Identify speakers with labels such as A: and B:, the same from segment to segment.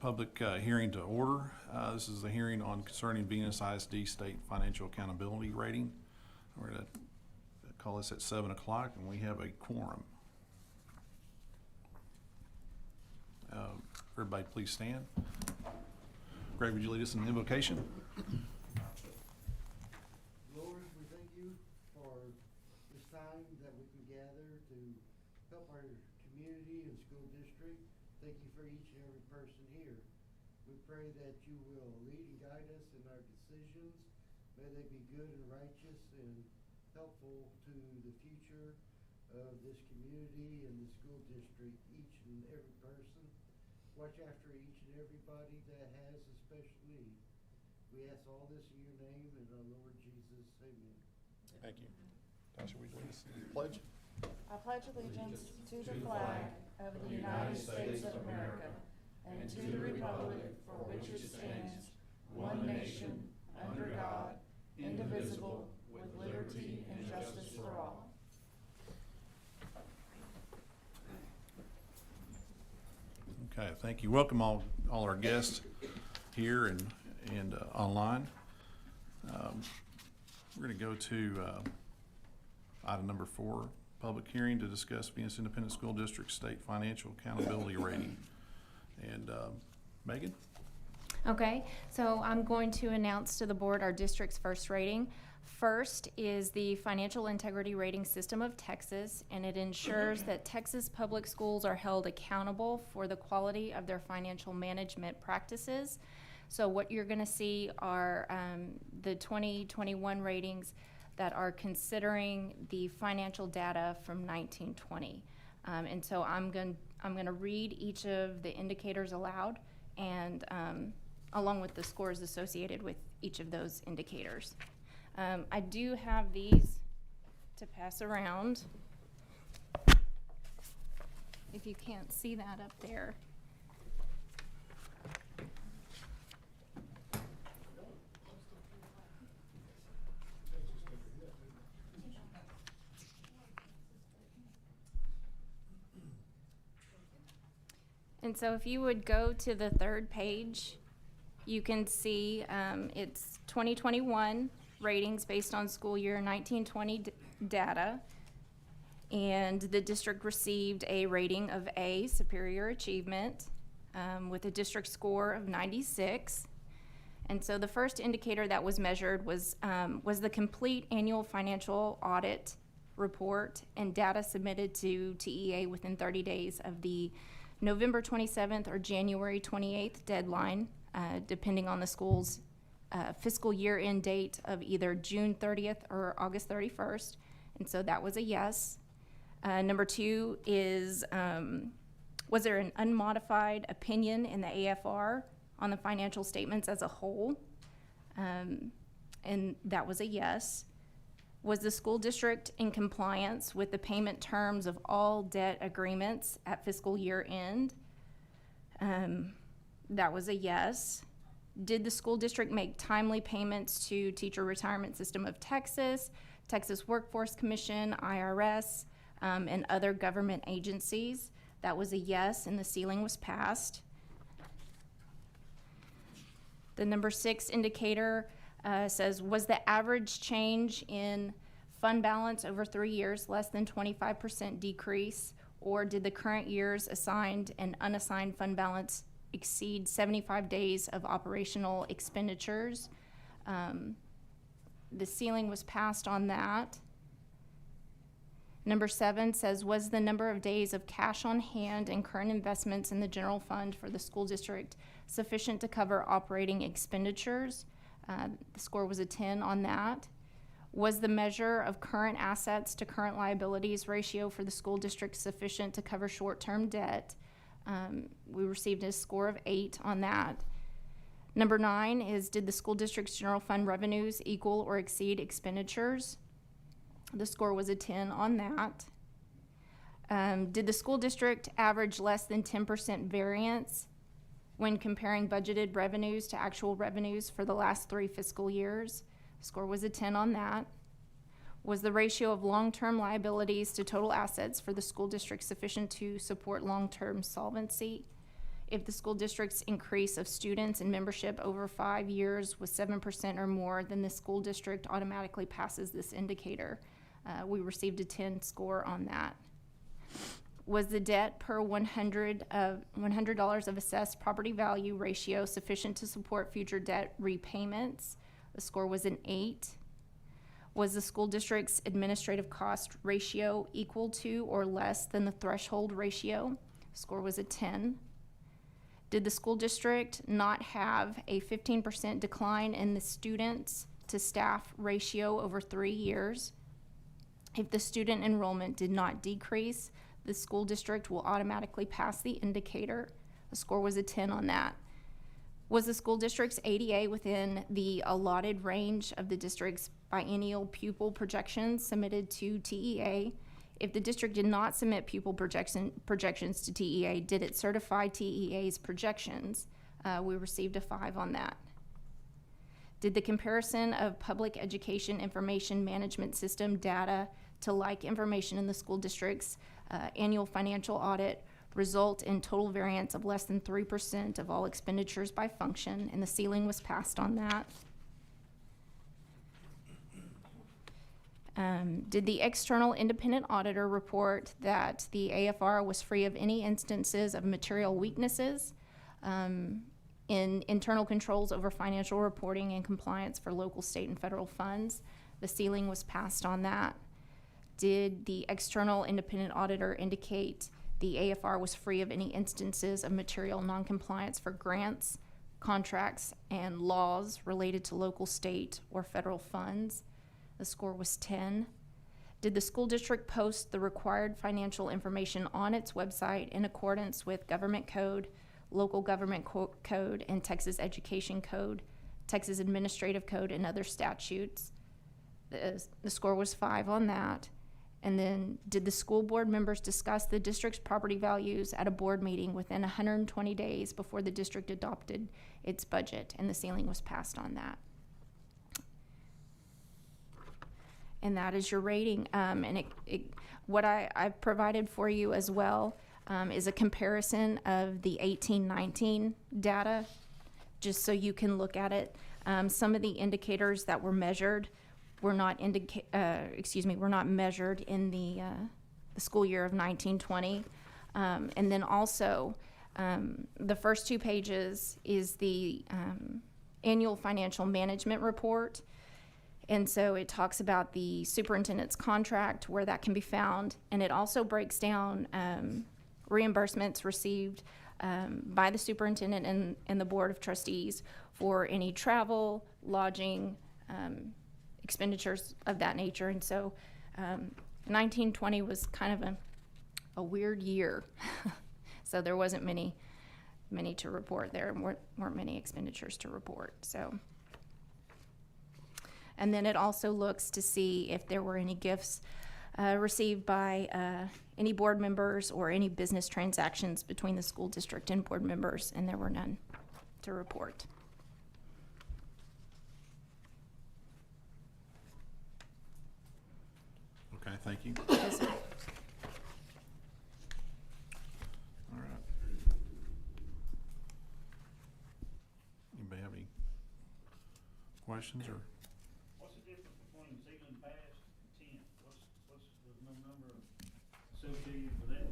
A: public hearing to order. This is a hearing on concerning Venus ISD State Financial Accountability Rating. We're going to call this at 7 o'clock, and we have a quorum. Everybody please stand. Greg, would you lead us in the invocation?
B: Lord, we thank you for this time that we can gather to help our community and school district. Thank you for each and every person here. We pray that you will lead and guide us in our decisions. May they be good and righteous and helpful to the future of this community and the school district, each and every person. Watch after each and everybody that has a special need. We ask all this in your name and our Lord Jesus. Amen.
A: Thank you. Tasha, would you lead us in the pledge?
C: I pledge allegiance to the flag of the United States of America and to the republic for which it stands, one nation, under God, indivisible, with liberty and justice for all.
A: Okay, thank you. Welcome all our guests here and online. We're going to go to item number 4, public hearing to discuss Venus Independent School District State Financial Accountability Rating. And Megan?
D: Okay, so I'm going to announce to the board our district's first rating. First is the Financial Integrity Rating System of Texas, and it ensures that Texas public schools are held accountable for the quality of their financial management practices. So what you're going to see are the 2021 ratings that are considering the financial data from 1920. And so I'm going to read each of the indicators aloud, and along with the scores associated with each of those indicators. I do have these to pass around. If you can't see that up there. And so if you would go to the third page, you can see it's 2021 ratings based on school year 1920 data. And the district received a rating of A, Superior Achievement, with a district score of 96. And so the first indicator that was measured was the complete annual financial audit report and data submitted to TEA within 30 days of the November 27th or January 28th deadline, depending on the school's fiscal year end date of either June 30th or August 31st. And so that was a yes. Number 2 is, was there an unmodified opinion in the AFR on the financial statements as a whole? And that was a yes. Was the school district in compliance with the payment terms of all debt agreements at fiscal year end? That was a yes. Did the school district make timely payments to Teacher Retirement System of Texas, Texas Workforce Commission, IRS, and other government agencies? That was a yes, and the ceiling was passed. The number 6 indicator says, was the average change in fund balance over 3 years less than 25% decrease, or did the current year's assigned and unassigned fund balance exceed 75 days of operational expenditures? The ceiling was passed on that. Number 7 says, was the number of days of cash on hand and current investments in the general fund for the school district sufficient to cover operating expenditures? The score was a 10 on that. Was the measure of current assets to current liabilities ratio for the school district sufficient to cover short-term debt? We received a score of 8 on that. Number 9 is, did the school district's general fund revenues equal or exceed expenditures? The score was a 10 on that. Did the school district average less than 10% variance when comparing budgeted revenues to actual revenues for the last 3 fiscal years? The score was a 10 on that. Was the ratio of long-term liabilities to total assets for the school district sufficient to support long-term solvency? If the school district's increase of students and membership over 5 years was 7% or more, then the school district automatically passes this indicator. We received a 10 score on that. Was the debt per $100 of assessed property value ratio sufficient to support future debt repayments? The score was an 8. Was the school district's administrative cost ratio equal to or less than the threshold ratio? The score was a 10. Did the school district not have a 15% decline in the students to staff ratio over 3 years? If the student enrollment did not decrease, the school district will automatically pass the indicator. The score was a 10 on that. Was the school district's ADA within the allotted range of the district's biennial pupil projections submitted to TEA? If the district did not submit pupil projections to TEA, did it certify TEA's projections? We received a 5 on that. Did the comparison of public education information management system data to like information in the school district's annual financial audit result in total variance of less than 3% of all expenditures by function? And the ceiling was passed on that. Did the external independent auditor report that the AFR was free of any instances of material weaknesses in internal controls over financial reporting and compliance for local, state, and federal funds? The ceiling was passed on that. Did the external independent auditor indicate the AFR was free of any instances of material noncompliance for grants, contracts, and laws related to local, state, or federal funds? The score was 10. Did the school district post the required financial information on its website in accordance with government code, local government code, and Texas Education Code, Texas Administrative Code, and other statutes? The score was 5 on that. And then, did the school board members discuss the district's property values at a board meeting within 120 days before the district adopted its budget? And the ceiling was passed on that. And that is your rating. And what I've provided for you as well is a comparison of the 18-19 data, just so you can look at it. Some of the indicators that were measured were not measured in the school year of 1920. And then also, the first 2 pages is the annual financial management report. And so it talks about the superintendent's contract, where that can be found. And it also breaks down reimbursements received by the superintendent and the board of trustees for any travel, lodging, expenditures of that nature. And so 1920 was kind of a weird year. So there wasn't many to report. There weren't many expenditures to report. So. And then it also looks to see if there were any gifts received by any board members or any business transactions between the school district and board members, and there were none to report.
A: Okay, thank you.
D: Yes, sir.
A: All right. Anybody have any questions or?
E: What's the difference between ceiling pass and 10? What's the number associated with that?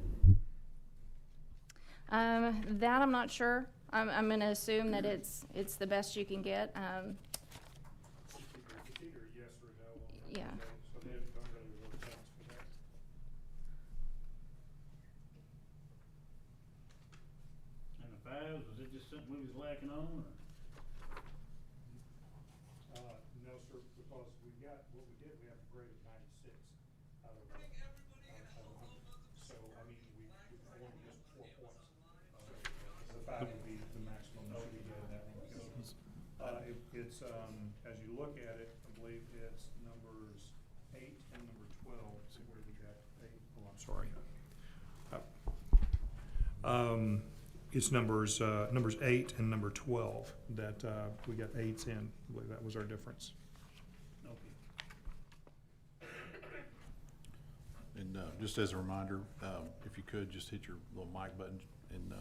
D: That I'm not sure. I'm going to assume that it's the best you can get.
F: It's either yes or no on that.
D: Yeah.
F: So they don't really work out for that.
E: And the 5s, was it just something we was lacking on, or?
F: No, sir, because we have a grade of 96 out of 100. So, I mean, we only missed 4 points. The 5 would be the maximum that we get in that one. It's, as you look at it, I believe it's numbers 8 and number 12. So where we got 8? Oh, I'm sorry. It's numbers 8 and number 12 that we got 8s in. I believe that was our difference.
E: Okay.
A: And just as a reminder, if you could, just hit your little mic button and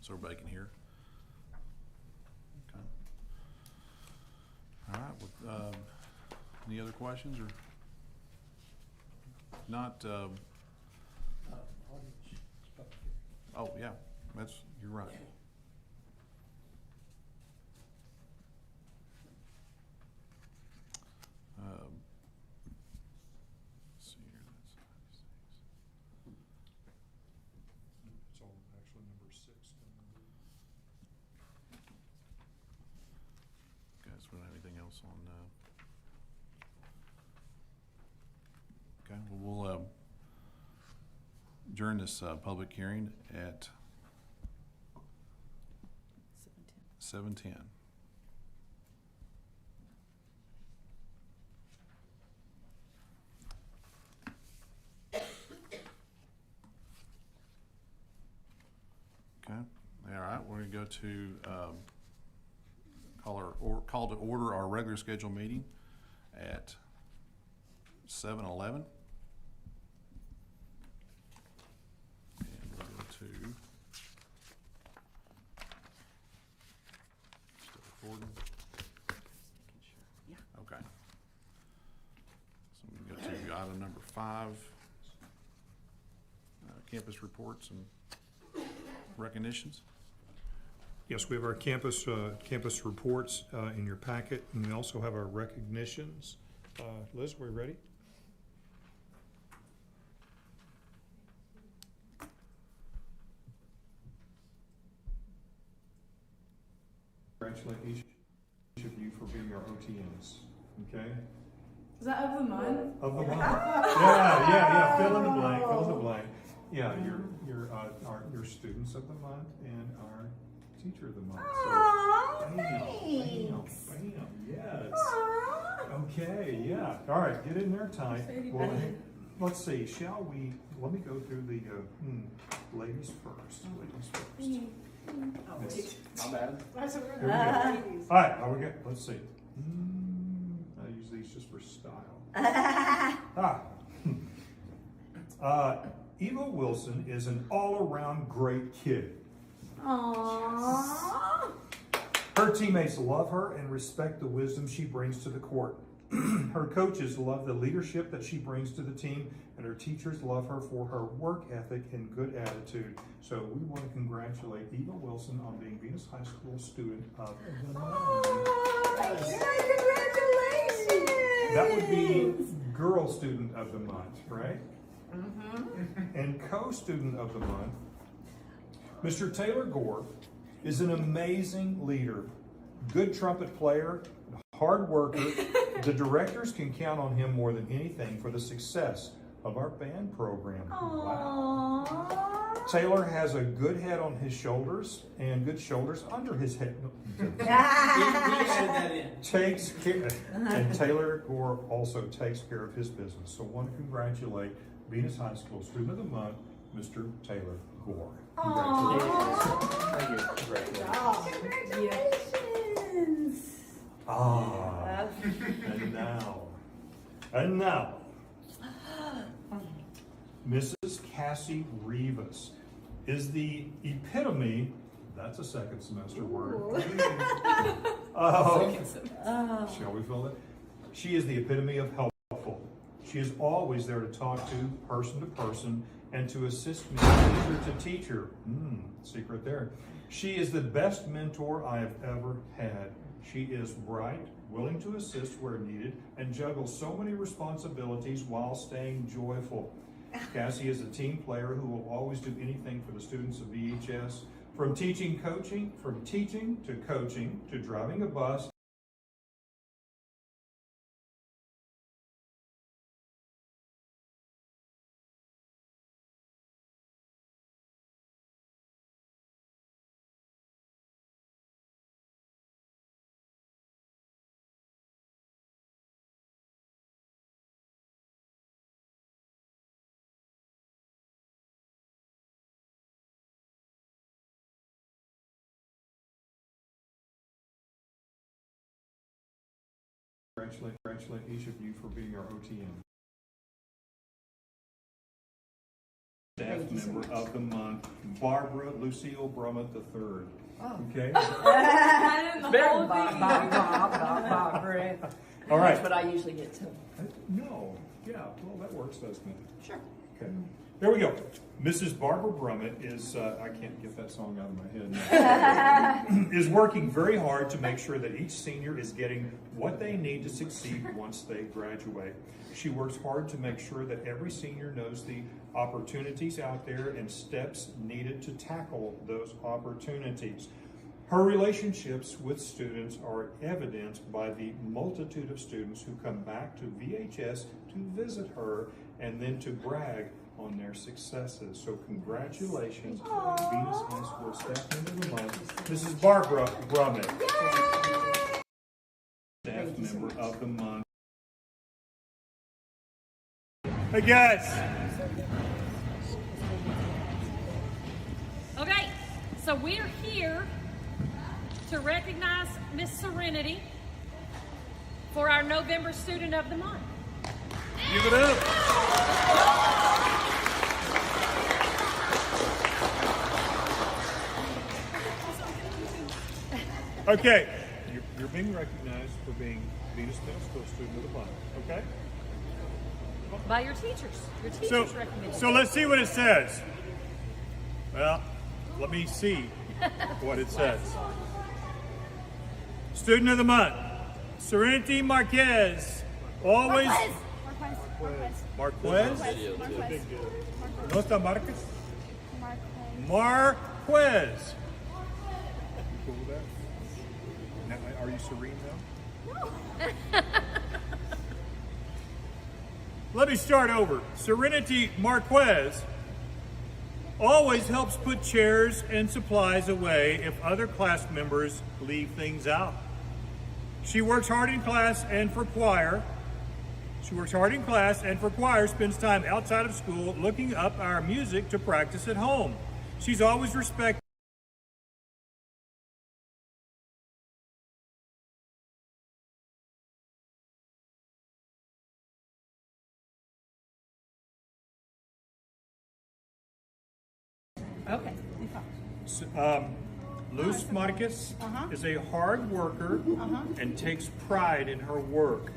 A: so everybody can hear. Okay. All right, well, any other questions or not?
B: Audience, public hearing.
A: Oh, yeah, you're right. Let's see here, that's 96.
F: It's all actually number 6.
A: Guys, we don't have anything else on, okay, well, we'll, adjourn this, public hearing at 7:10. Okay, all right, we're gonna go to, call to order our regular scheduled meeting at 7:11. And we'll go to, still recording?
C: Yeah.
A: Okay. So we can go to item number 5, campus reports and recognitions.
F: Yes, we have our campus reports in your packet, and we also have our recognitions. Liz, we ready? Congratulate each of you for being our OTNs, okay?
C: Is that of the month?
F: Of the month. Yeah, fill in the blank, fill in the blank. Yeah, you're students of the month and our teacher of the month.
C: Aw,
F: Bam, yes. Okay, yeah. All right, get in there tight. Well, let's see, shall we, let me go through the, ladies first, Yes.
G: My bad.
F: Here we go. All right, we good? Let's see. I use these just for style. Eva Wilson is an all-around great kid.
C: Aww.
F: Her teammates love her and respect the wisdom she brings to the court. Her coaches love the leadership that she brings to the team, and her teachers love her for her work ethic and good attitude. So we want to congratulate Eva Wilson on being Venus High School Student of the Month.
C: Congratulations!
F: That would be Girl Student of the Month, right? And Co-Student of the Month, Mr. Taylor Gore is an amazing leader, good trumpet player, hard worker. The directors can count on him more than anything for the success of our band program. Wow.
C: Aww.
F: Taylor has a good head on his shoulders and good shoulders under his head. Takes care, and Taylor Gore also takes care of his business. So I want to congratulate Venus High School Student of the Month, Mr. Taylor Gore.
G: Thank you.
C: Congratulations!
F: And now, Mrs. Cassie Rivas is the epitome, that's a second semester word. Shall we fill it? She is the epitome of helpful. She is always there to talk to person, and to assist me teacher to teacher. Secret there. She is the best mentor I have ever had. She is bright, willing to assist where needed, and juggles so many responsibilities while staying joyful. Cassie is a team player who will always do anything for the students of VHS, from teaching to coaching, to driving a bus. Congratulate each of you for being our OTN. Staff member of the month, Barbara Lucille Brummett III. Okay?
G: Better Bob.
F: All right.
G: That's what I usually get too.
F: No, yeah, well, that works, doesn't it?
G: Sure.
F: Okay, there we go. Mrs. Barbara Brummett is, I can't get that song out of my head now, is working very hard to make sure that each senior is getting what they need to succeed once they graduate. She works hard to make sure that every senior knows the opportunities out there and steps needed to tackle those opportunities. Her relationships with students are evidenced by the multitude of students who come back to VHS to visit her and then to brag on their successes. So congratulations to Venus High School Staff Member of the Month, Mrs. Barbara Brummett. Staff Member of the Month. Hey guys.
H: Okay, so we're here to recognize Miss Serenity for our November Student of the Month.
F: Give it up. Okay, you're being recognized for being Venus Middle School Student of the Month, okay?
H: By your teachers. Your teachers recommend
F: So let's see what it says. Well, let me see what it says. Student of the Month, Serenity Marquez. Always. Marquez? No está Marquez? Marquez. You cool with that? Now, are you serene now? No. Let me start over. Serenity Marquez always helps put chairs and supplies away if other class members leave things out. She works hard in class and for choir. Spends time outside of school looking up our music to practice at home. She's always respected.
H: Okay.
F: Luz Marquez is a hard worker and takes pride in her work.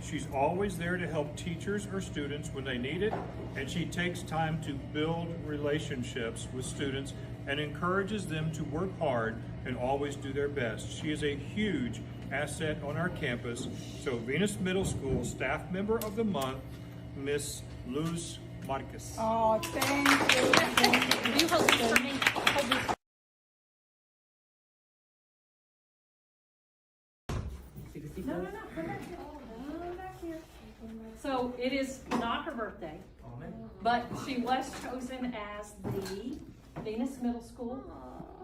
F: She's always there to help teachers or students when they need it, and she takes time to build relationships with students and encourages them to work hard and always do their best. She is a huge asset on our campus. So Venus Middle School Staff Member of the Month, Miss Luz Marquez.
C: Oh, thank you.
H: You hold this for me. Hold this. No. Come back here. Come back here. So it is not her birthday, but she was chosen as the Venus Middle School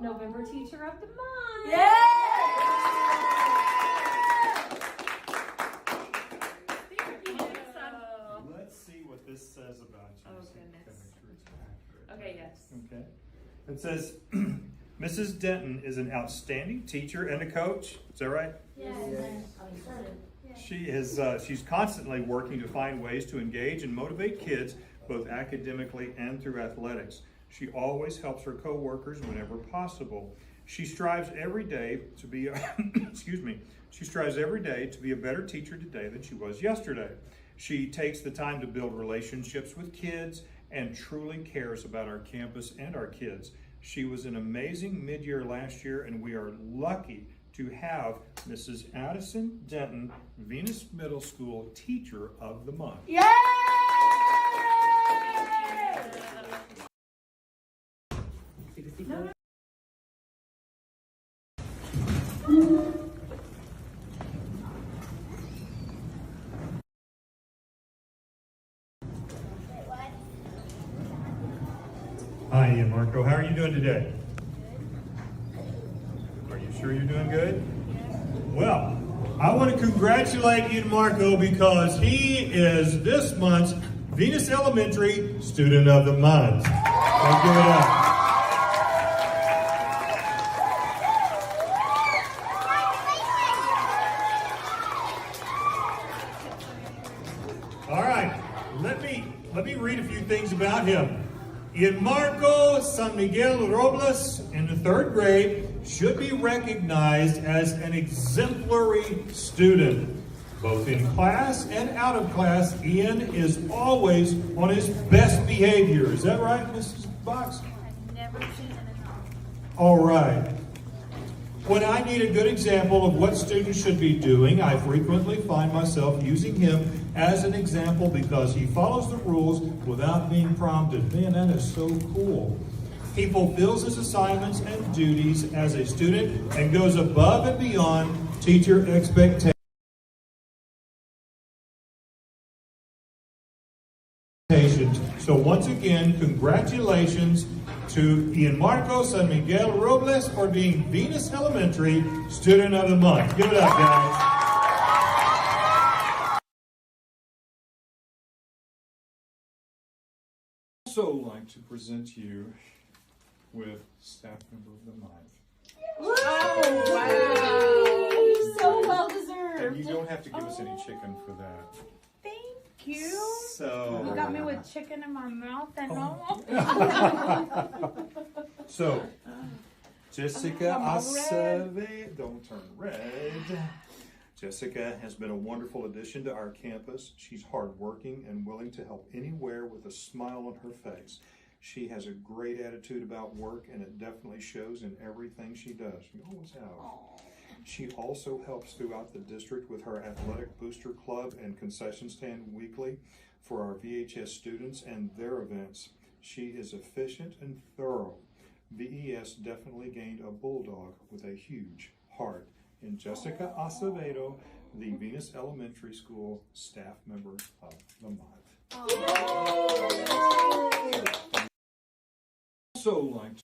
H: November Teacher of the Month.
C: Yeah!
F: Let's see what this says about you.
H: Oh,
F: so we can
H: goodness.
F: make sure it's accurate.
H: Okay, yes.
F: Okay. It says, Mrs. Denton is an outstanding teacher and a coach. Is that right?
C: Yes.
F: She's constantly working to find ways to engage and motivate kids, both academically and through athletics. She always helps her coworkers whenever possible. She strives every day to be, she strives every day to be a better teacher today than she was yesterday. She takes the time to build relationships with kids and truly cares about our campus and our kids. She was an amazing mid-year last year, and we are lucky to have Mrs. Addison Denton, Venus Middle School Teacher of the Month.
C: Yay!
F: Hi, Ian Marco. How are you doing today? Are you sure you're doing good? Well, I want to congratulate Ian Marco because he is this month's Venus Elementary Student of the Month. Let's give it up. All right, let me read a few things about him. Marco San Miguel Robles in the 3rd grade should be recognized as an exemplary student. Both in class and out of class, Ian is always on his best behavior. Is that right, Mrs. Box?
C: I've never seen it at
F: All
C: all.
F: right. When I need a good example of what students should be doing, I frequently find myself using him as an example because he follows the rules without being prompted. Man, that is so cool. He fulfills his assignments and duties as a student and goes above and beyond teacher expectations. So once again, congratulations to Ian Marco San Miguel Robles for being Venus Elementary Student of the Month. Give it up, guys.
I: Also like to present you with Staff Member of the Month.
C: Oh, wow. So well deserved.
I: And you don't have to give us any chicken for that.
C: Thank you.
I: So
C: You got me with chicken in my mouth and all.
I: So, Jessica
C: I'm
I: Acevedo, don't turn red. Jessica has been a wonderful addition to our campus. She's hardworking and willing to help anywhere with a smile on her face. She has a great attitude about work, and it definitely shows in everything she does. You always have. She also helps throughout the district with her athletic booster club and concession stand weekly for our VHS students and their events. She is efficient and thorough. VES definitely gained a bulldog with a huge heart in Jessica Acevedo, the Venus Elementary School Staff Member of the Month. Also like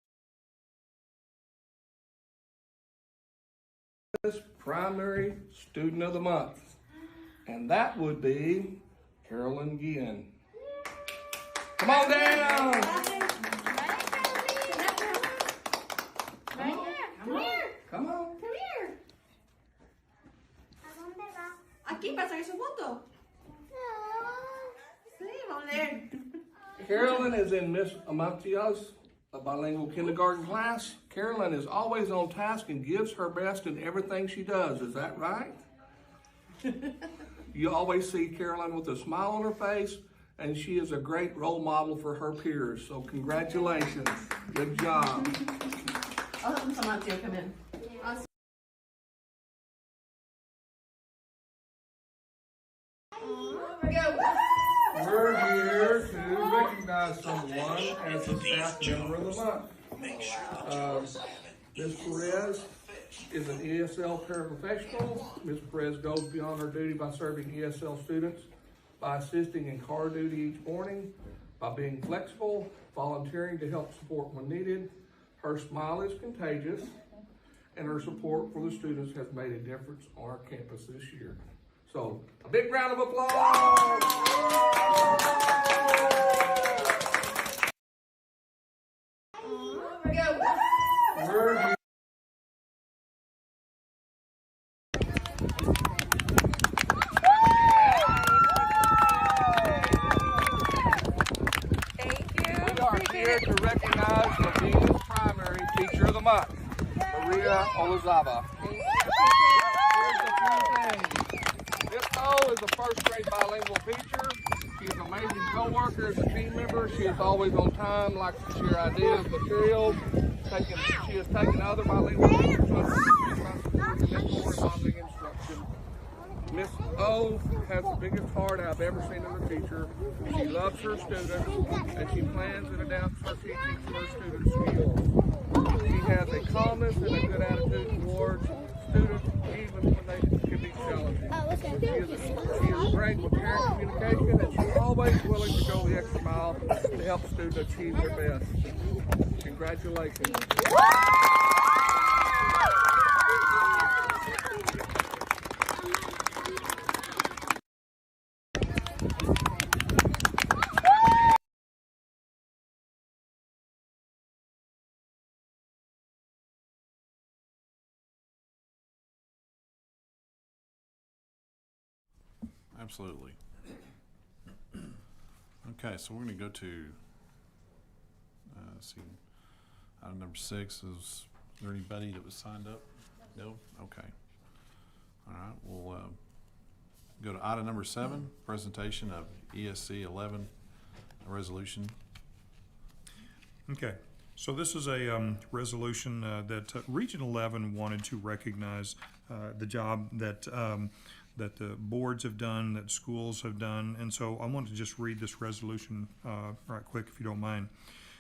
J: Primary Student of the Month, and that would be Carolyn Guillen. Come on down. Come on.
G: Aquí para sacar su foto. Sí, vamos a leer.
J: Carolyn is in Miss Amanteo's bilingual kindergarten class. Carolyn is always on task and gives her best in everything she does. Is that right? You always see Carolyn with a smile on her face, and she is a great role model for her peers. So congratulations. Good job.
G: I'll help someone to come in.
J: We're here to recognize someone as a staff member of the month. Ms. Perez is an ESL paraprofessional. Ms. Perez goes beyond her duty by serving ESL students, by assisting in car duty each morning, by being flexible, volunteering to help support when needed. Her smile is contagious, and her support for the students has made a difference on our campus this year. So, a big round of applause! We're here. We are here to recognize the Venus Primary Teacher of the Month, Maria Olazaba. Here's a few things. Miss O is a first-grade bilingual teacher. She is an amazing co-worker as a team member. She is always on time, likes to share ideas, materials. She has taken other bilingual teachers under mentor and modeling instruction. Miss O has the biggest heart I've ever seen in a teacher. She loves her students, and she plans and adapts her teaching to her students' skills. She has a calmness and a good attitude towards students, even when they can be challenging. She is great with parent communication, and she's always willing to go the extra mile to help students achieve their best. Congratulations.
A: Absolutely. Okay, so we're going to go to let's see. Item number 6 is there anybody that was signed up? No? Okay. All right, we'll go to item number 7, presentation of ESC 11, a resolution.
F: Okay, so this is a resolution that Region 11 wanted to recognize the job that that the boards have done, that schools have done, and so I want to just read this resolution right quick, if you don't mind.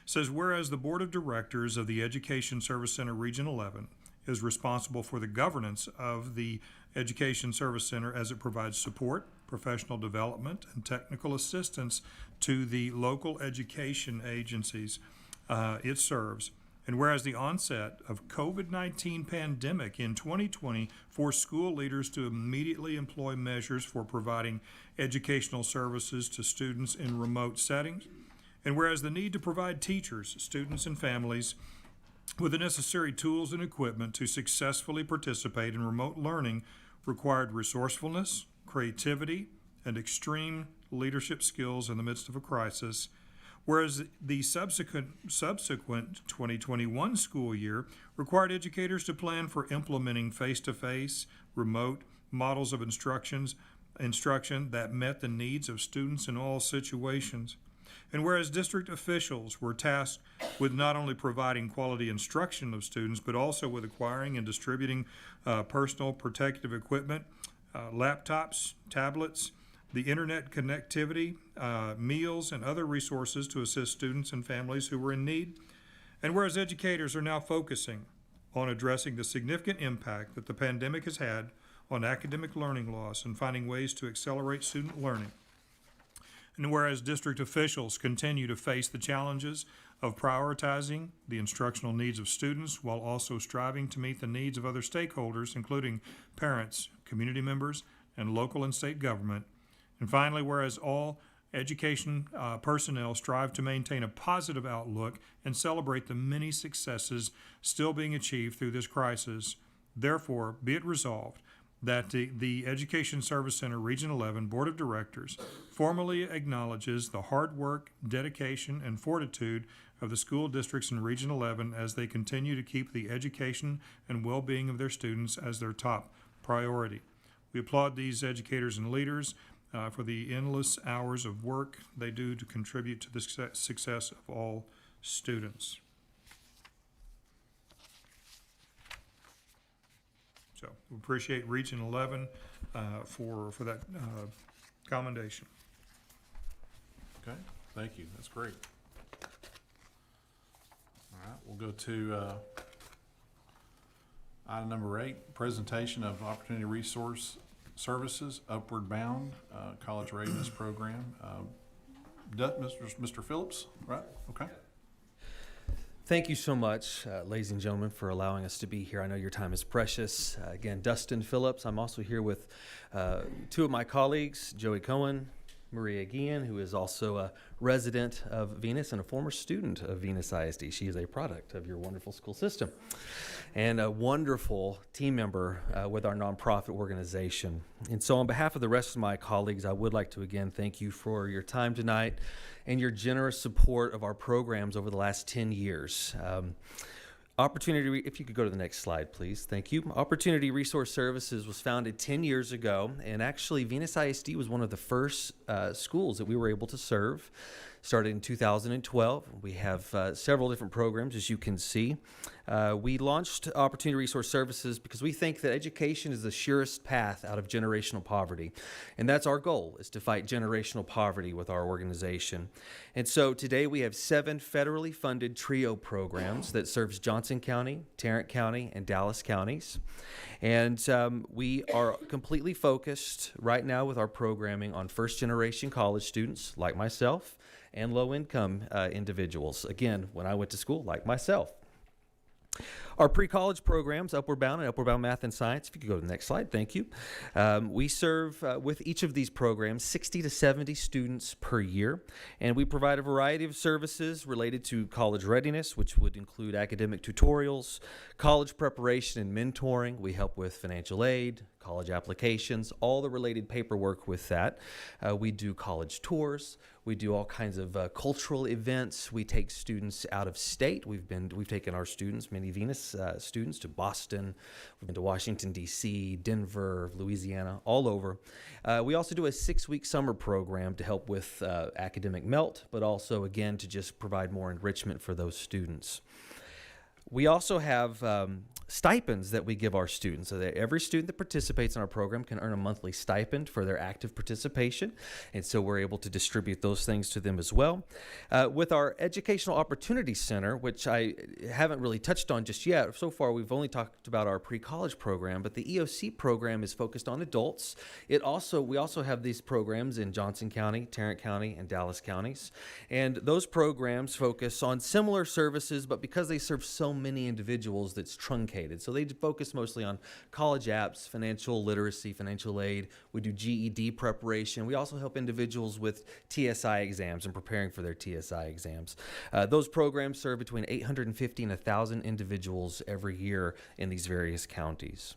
F: It says, whereas the Board of Directors of the Education Service Center Region 11 is responsible for the governance of the Education Service Center as it provides support, professional development, and technical assistance to the local education agencies it serves. And whereas the onset of COVID-19 pandemic in 2020 forced school leaders to immediately employ measures for providing educational services to students in remote settings, and whereas the need to provide teachers, students, and families with the necessary tools and equipment to successfully participate in remote learning required resourcefulness, creativity, and extreme leadership skills in the midst of a crisis, whereas the subsequent 2021 school year required educators to plan for implementing face-to-face, remote models of instruction that met the needs of students in all situations. And whereas district officials were tasked with not only providing quality instruction of students, but also with acquiring and distributing personal protective equipment, laptops, tablets, the internet connectivity, meals, and other resources to assist students and families who were in need. And whereas educators are now focusing on addressing the significant impact that the pandemic has had on academic learning loss and finding ways to accelerate student learning. And whereas district officials continue to face the challenges of prioritizing the instructional needs of students while also striving to meet the needs of other stakeholders, including parents, community members, and local and state government. And finally, whereas all education personnel strive to maintain a positive outlook and celebrate the many successes still being achieved through this crisis, therefore, be it resolved that the Education Service Center Region 11 Board of Directors formally acknowledges the hard work, dedication, and fortitude of the school districts in Region 11 as they continue to keep the education and well-being of their students as their top priority. We applaud these educators and leaders for the endless hours of work they do to contribute to the success of all students. So we appreciate Region 11 for that commendation.
A: Okay, thank you. That's great. All right, we'll go to item number 8, presentation of Opportunity Resource Services Upward Bound College Readiness Program. Mr. Phillips, right? Okay.
K: Thank you so much, ladies and gentlemen, for allowing us to be here. I know your time is precious. Again, Dustin Phillips. I'm also here with 2 of my colleagues, Joey Cohen, Maria Guillen, who is also a resident of Venus and a former student of Venus ISD. She is a product of your wonderful school system and a wonderful team member with our nonprofit organization. And so on behalf of the rest of my colleagues, I would like to again thank you for your time tonight and your generous support of our programs over the last 10 years. If you could go to the next slide, please. Thank you. Opportunity Resource Services was founded 10 years ago, and actually Venus ISD was one of the first schools that we were able to serve. Started in 2012. We have several different programs, as you can see. We launched Opportunity Resource Services because we think that education is the surest path out of generational poverty. And that's our goal, is to fight generational poverty with our organization. And so today we have 7 federally funded TRIO programs that serves Johnson County, Tarrant County, and Dallas counties. And we are completely focused right now with our programming on first-generation college students like myself and low-income individuals. Again, when I went to school, like myself. Our pre-college programs, Upward Bound and Upward Bound Math and Science, if you could go to the next slide, thank you. We serve with each of these programs 60 to 70 students per year, and we provide a variety of services related to college readiness, which would include academic tutorials, college preparation and mentoring. We help with financial aid, college applications, all the related paperwork with that. We do college tours. We do all kinds of cultural events. We take students out of state. We've taken our students, many Venus students, to Boston. We've been to Washington, D.C., Denver, Louisiana, all over. We also do a 6-week summer program to help with academic melt, but also, again, to just provide more enrichment for those students. We also have stipends that we give our students, so that every student that participates in our program can earn a monthly stipend for their active participation, and so we're able to distribute those things to them as well. With our Educational Opportunity Center, which I haven't really touched on just yet, so far we've only talked about our pre-college program, but the EOC program is focused on adults. We also have these programs in Johnson County, Tarrant County, and Dallas counties, and those programs focus on similar services, but because they serve so many individuals, that's truncated. So they focus mostly on college apps, financial literacy, financial aid. We do GED preparation. We also help individuals with TSI exams and preparing for their TSI exams. Those programs serve between 850 and 1,000 individuals every year in these various counties.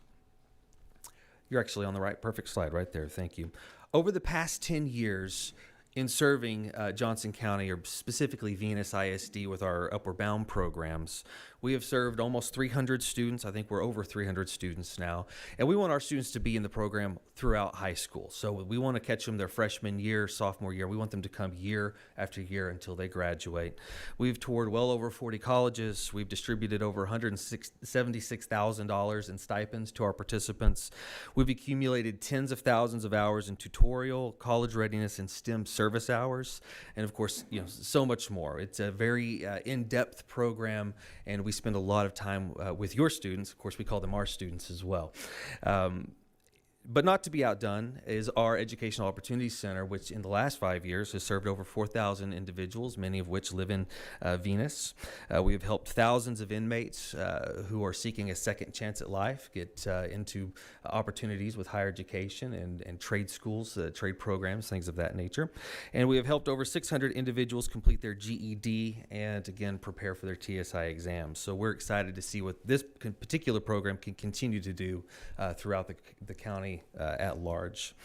K: You're actually on the right, perfect slide right there. Thank you. Over the past 10 years, in serving Johnson County, or specifically Venus ISD with our Upward Bound programs, we have served almost 300 students. I think we're over 300 students now. And we want our students to be in the program throughout high school. So we want to catch them their freshman year, sophomore year. We want them to come year after year until they graduate. We've toured well over 40 colleges. We've distributed over $176,000 in stipends to our participants. We've accumulated tens of thousands of hours in tutorial, college readiness, and STEM service hours, and of course, so much more. It's a very in-depth program, and we spend a lot of time with your students. Of course, we call them our students as well. But not to be outdone is our Educational Opportunity Center, which in the last 5 years has served over 4,000 individuals, many of which live in Venus. We have helped thousands of inmates who are seeking a second chance at life get into opportunities with higher education and trade schools, trade programs, things of that nature. And we have helped over 600 individuals complete their GED and, again, prepare for their TSI exams. So we're excited to see what this particular program can continue to do throughout the county at large.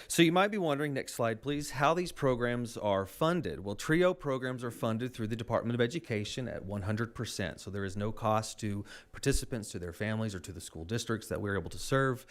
K: So you might be wondering, next slide please, how these programs are funded. Well, TRIO programs are funded through the Department of Education at 100%. So there is no cost to participants, to their families, or to the school districts that we're able to serve.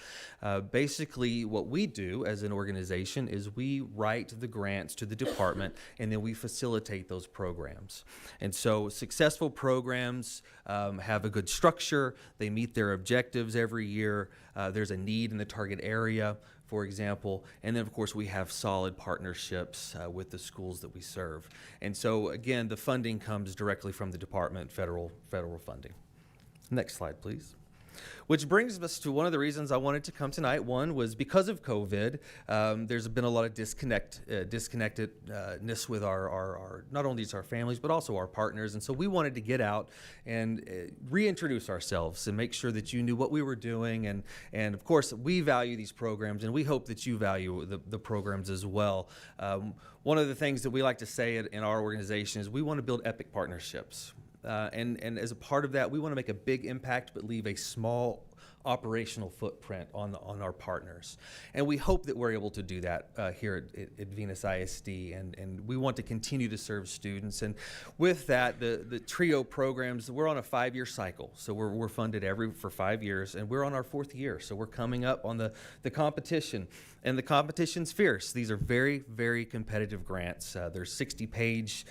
K: Basically, what we do as an organization is we write the grants to the department, and then we facilitate those programs. And so successful programs have a good structure. They meet their objectives every year. There's a need in the target area, for example, and then of course we have solid partnerships with the schools that we serve. And so again, the funding comes directly from the department, federal funding. Next slide, please. Which brings us to one of the reasons I wanted to come tonight. One was because of COVID, there's been a lot of disconnectedness with our not only just our families, but also our partners. And so we wanted to get out and reintroduce ourselves and make sure that you knew what we were doing. And of course, we value these programs, and we hope that you value the programs as well. One of the things that we like to say in our organization is we want to build epic partnerships. And as a part of that, we want to make a big impact but leave a small operational footprint on our partners. And we hope that we're able to do that here at Venus ISD, and we want to continue to serve students. And with that, the TRIO programs, we're on a 5-year cycle. So we're funded for 5 years, and we're on our 4th year. So we're coming up on the competition. And the competition's fierce. These are very, very competitive grants. There's 60-page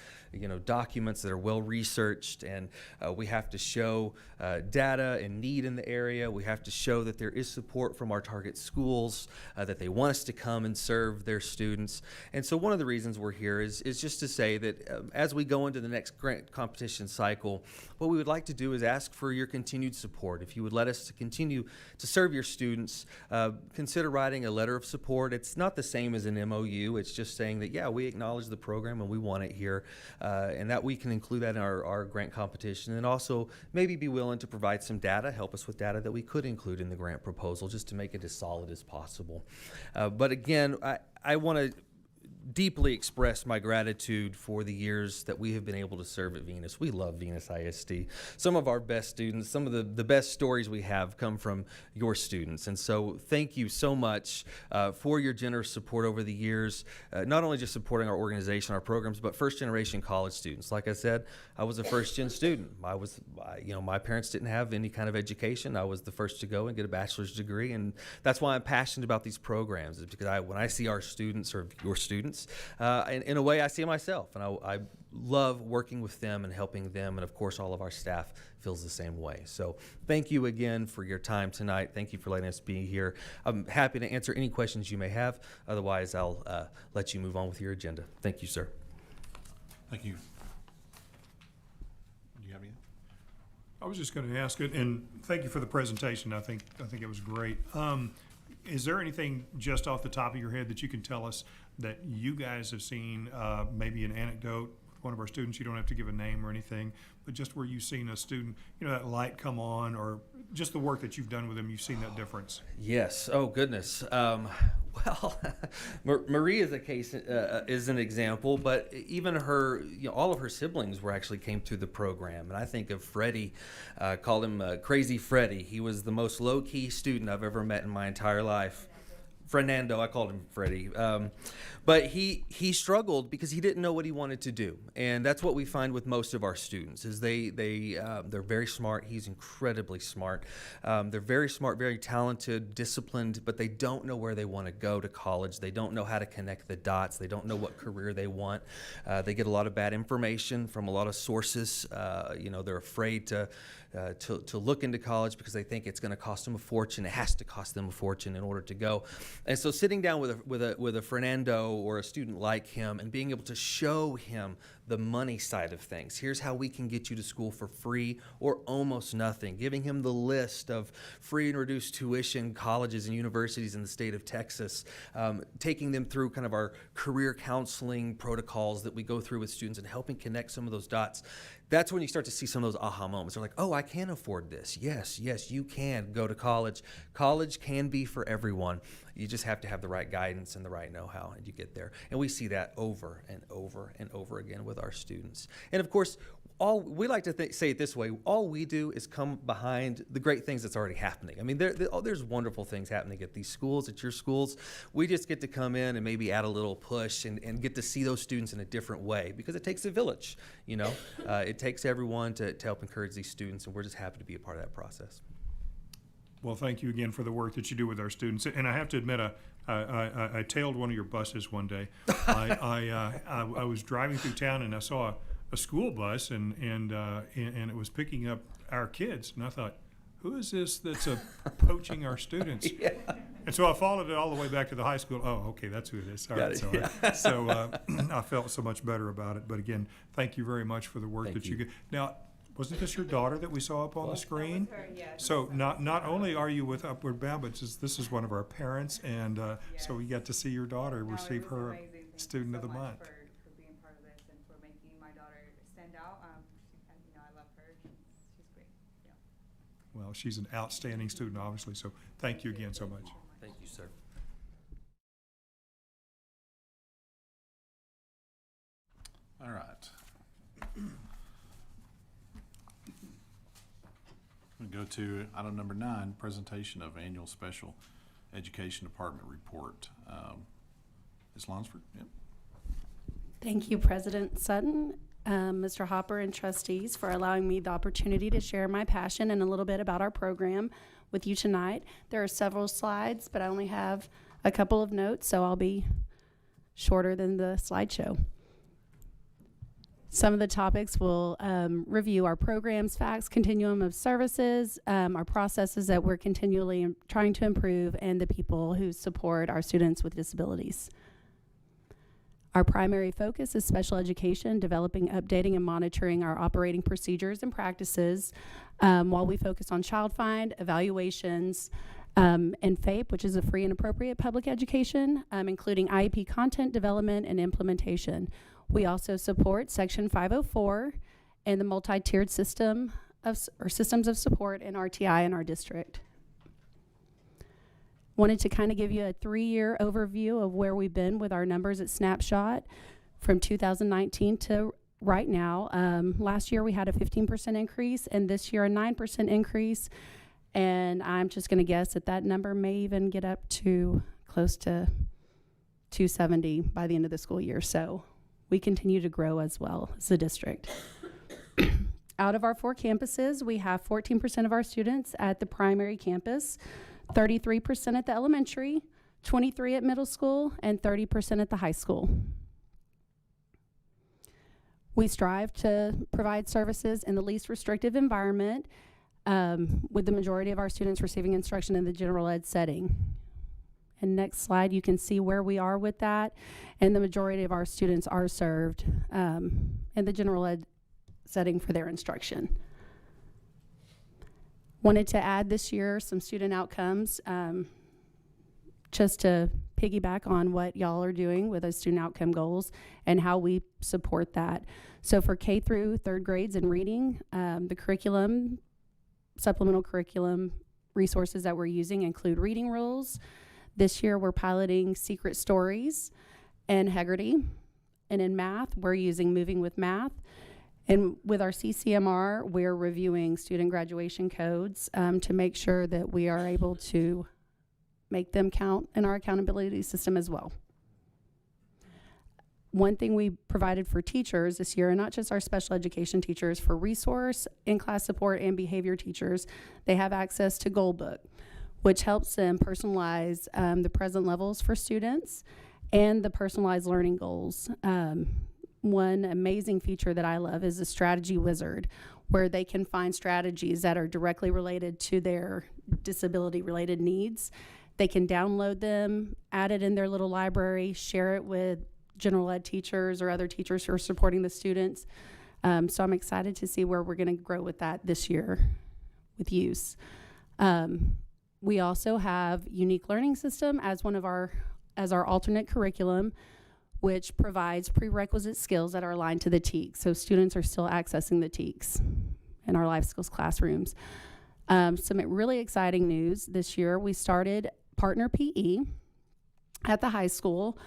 K: documents that are well researched, and we have to show data and need in the area. We have to show that there is support from our target schools, that they want us to come and serve their students. And so one of the reasons we're here is just to say that as we go into the next grant competition cycle, what we would like to do is ask for your continued support. If you would let us to continue to serve your students, consider writing a letter of support. It's not the same as an MOU. It's just saying that, yeah, we acknowledge the program and we want it here. and that we can include that in our grant competition, and also maybe be willing to provide some data, help us with data that we could include in the grant proposal just to make it as solid as possible. But again, I want to deeply express my gratitude for the years that we have been able to serve at Venus. We love Venus ISD. Some of our best students, some of the best stories we have come from your students. And so thank you so much for your generous support over the years, not only just supporting our organization, our programs, but first-generation college students. Like I said, I was a first-gen student. My parents didn't have any kind of education. I was the first to go and get a bachelor's degree, and that's why I'm passionate about these programs, is because when I see our students or your students, in a way I see myself, and I love working with them and helping them, and of course all of our staff feels the same way. So thank you again for your time tonight. Thank you for letting us be here. I'm happy to answer any questions you may have. Otherwise, I'll let you move on with your agenda. Thank you, sir.
A: Thank you. Do you have anything?
F: I was just going to ask it, and thank you for the presentation. I think it was great. Is there anything just off the top of your head that you can tell us that you guys have seen, maybe an anecdote with one of our students? You don't have to give a name or anything, but just where you've seen a student, that light come on, or just the work that you've done with them, you've seen that difference.
K: Yes. Oh, goodness. Well, Marie is a case, is an example, but even her, all of her siblings came through the program. And I think of Freddie, call him Crazy Freddie. He was the most low-key student I've ever met in my entire life. Fernando, I called him Freddie. But he struggled because he didn't know what he wanted to do. And that's what we find with most of our students, is they're very smart. He's incredibly smart. They're very smart, very talented, disciplined, but they don't know where they want to go to college. They don't know how to connect the dots. They don't know what career they want. They get a lot of bad information from a lot of sources. They're afraid to look into college because they think it's going to cost them a fortune. It has to cost them a fortune in order to go. And so sitting down with a Fernando or a student like him and being able to show him the money side of things. Here's how we can get you to school for free or almost nothing. Giving him the list of free and reduced tuition colleges and universities in the state of Texas. Taking them through kind of our career counseling protocols that we go through with students and helping connect some of those dots. That's when you start to see some of those aha moments. They're like, oh, I can afford this. Yes, you can go to college. College can be for everyone. You just have to have the right guidance and the right know-how, and you get there. And we see that over and over and over again with our students. And of course, we like to say it this way: all we do is come behind the great things that's already happening. I mean, there's wonderful things happening at these schools, at your schools. We just get to come in and maybe add a little push and get to see those students in a different way, because it takes a village. It takes everyone to help encourage these students, and we're just happy to be a part of that process.
F: Well, thank you again for the work that you do with our students. And I have to admit, I tailed one of your buses one day. I was driving through town and I saw a school bus and it was picking up our kids. And I thought, who is this that's poaching our students?
K: Yeah.
F: And so I followed it all the way back to the high school. Oh, okay, that's who it is. All right, so I felt so much better about it. But again, thank you very much for the work that you get. Now, wasn't this your daughter that we saw up on the screen?
C: Her, yes.
F: So not only are you with Upward Bound, but this is one of our parents, and so we got to see your daughter receive her Student of the Month.
C: For being part of this and for making my daughter stand out. I love her. She's great. Yeah.
F: Well, she's an outstanding student, obviously, so thank you again so much.
K: Thank you, sir.
A: All right. We go to item number 9, presentation of annual special education department report. Ms. Lonsford? Yep.
L: Thank you, President Sutton, Mr. Hopper, and trustees for allowing me the opportunity to share my passion and a little bit about our program with you tonight. There are several slides, but I only have a couple of notes, so I'll be shorter than the slideshow. Some of the topics will review our programs, facts, continuum of services, our processes that we're continually trying to improve, and the people who support our students with disabilities. Our primary focus is special education, developing, updating, and monitoring our operating procedures and practices, while we focus on child find, evaluations, and FAPE, which is a free and appropriate public education, including IEP content development and implementation. We also support Section 504 and the multi-tiered system or systems of support in RTI in our district. Wanted to kind of give you a 3-year overview of where we've been with our numbers at Snapshot from 2019 to right now. Last year we had a 15% increase, and this year a 9% increase. And I'm just going to guess that number may even get up to close to 270 by the end of the school year. So we continue to grow as well as a district. Out of our 4 campuses, we have 14% of our students at the primary campus, 33% at the elementary, 23% at middle school, and 30% at the high school. We strive to provide services in the least restrictive environment, with the majority of our students receiving instruction in the general ed setting. And next slide, you can see where we are with that. And the majority of our students are served in the general ed setting for their instruction. Wanted to add this year some student outcomes, just to piggyback on what y'all are doing with those student outcome goals and how we support that. So for K through 3rd grades in reading, the curriculum, supplemental curriculum resources that we're using include reading rules. This year we're piloting Secret Stories and Haggerty. And in math, we're using Moving with Math. And with our CCMR, we're reviewing student graduation codes to make sure that we are able to make them count in our accountability system as well. One thing we provided for teachers this year, and not just our special education teachers, for resource, in-class support, and behavior teachers, they have access to Goal Book, which helps them personalize the present levels for students and the personalized learning goals. One amazing feature that I love is the strategy wizard, where they can find strategies that are directly related to their disability-related needs. They can download them, add it in their little library, share it with general ed teachers or other teachers who are supporting the students. So I'm excited to see where we're going to grow with that this year with use. We also have Unique Learning System as our alternate curriculum, which provides prerequisite skills that are aligned to the TEKS. So students are still accessing the TEKS in our life skills classrooms. Some really exciting news this year, we started Partner PE at the high school,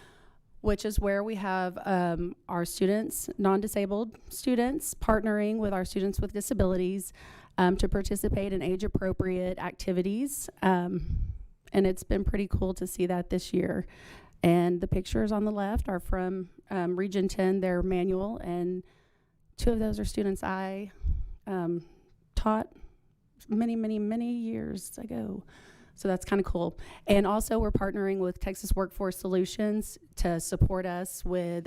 L: which is where we have our students, non-disabled students, partnering with our students with disabilities to participate in age-appropriate activities. And it's been pretty cool to see that this year. And the pictures on the left are from Region 10, their manual, and 2 of those are students I taught many years ago. So that's kind of cool. And also we're partnering with Texas Workforce Solutions to support us with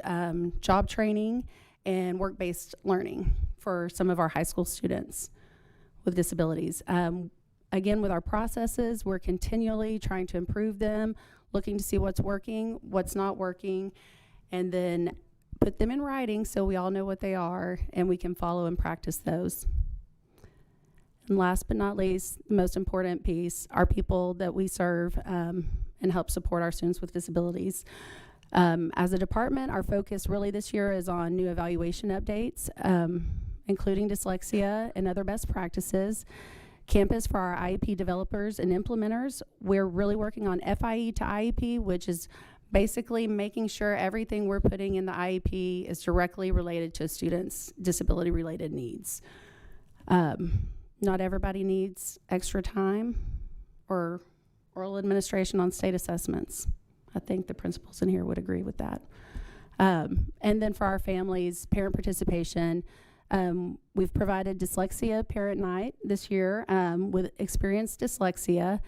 L: job training and work-based learning for some of our high school students with disabilities. Again, with our processes, we're continually trying to improve them, looking to see what's working, what's not working, and then put them in writing so we all know what they are and we can follow and practice those. And last but not least, the most important piece, our people that we serve and help support our students with disabilities. As a department, our focus really this year is on new evaluation updates, including dyslexia and other best practices. Campus for our IEP developers and implementers. We're really working on FIE to IEP, which is basically making sure everything we're putting in the IEP is directly related to a student's disability-related needs. Not everybody needs extra time or oral administration on state assessments. I think the principals in here would agree with that. And then for our families, parent participation, we've provided dyslexia parent night this year with experienced dyslexia.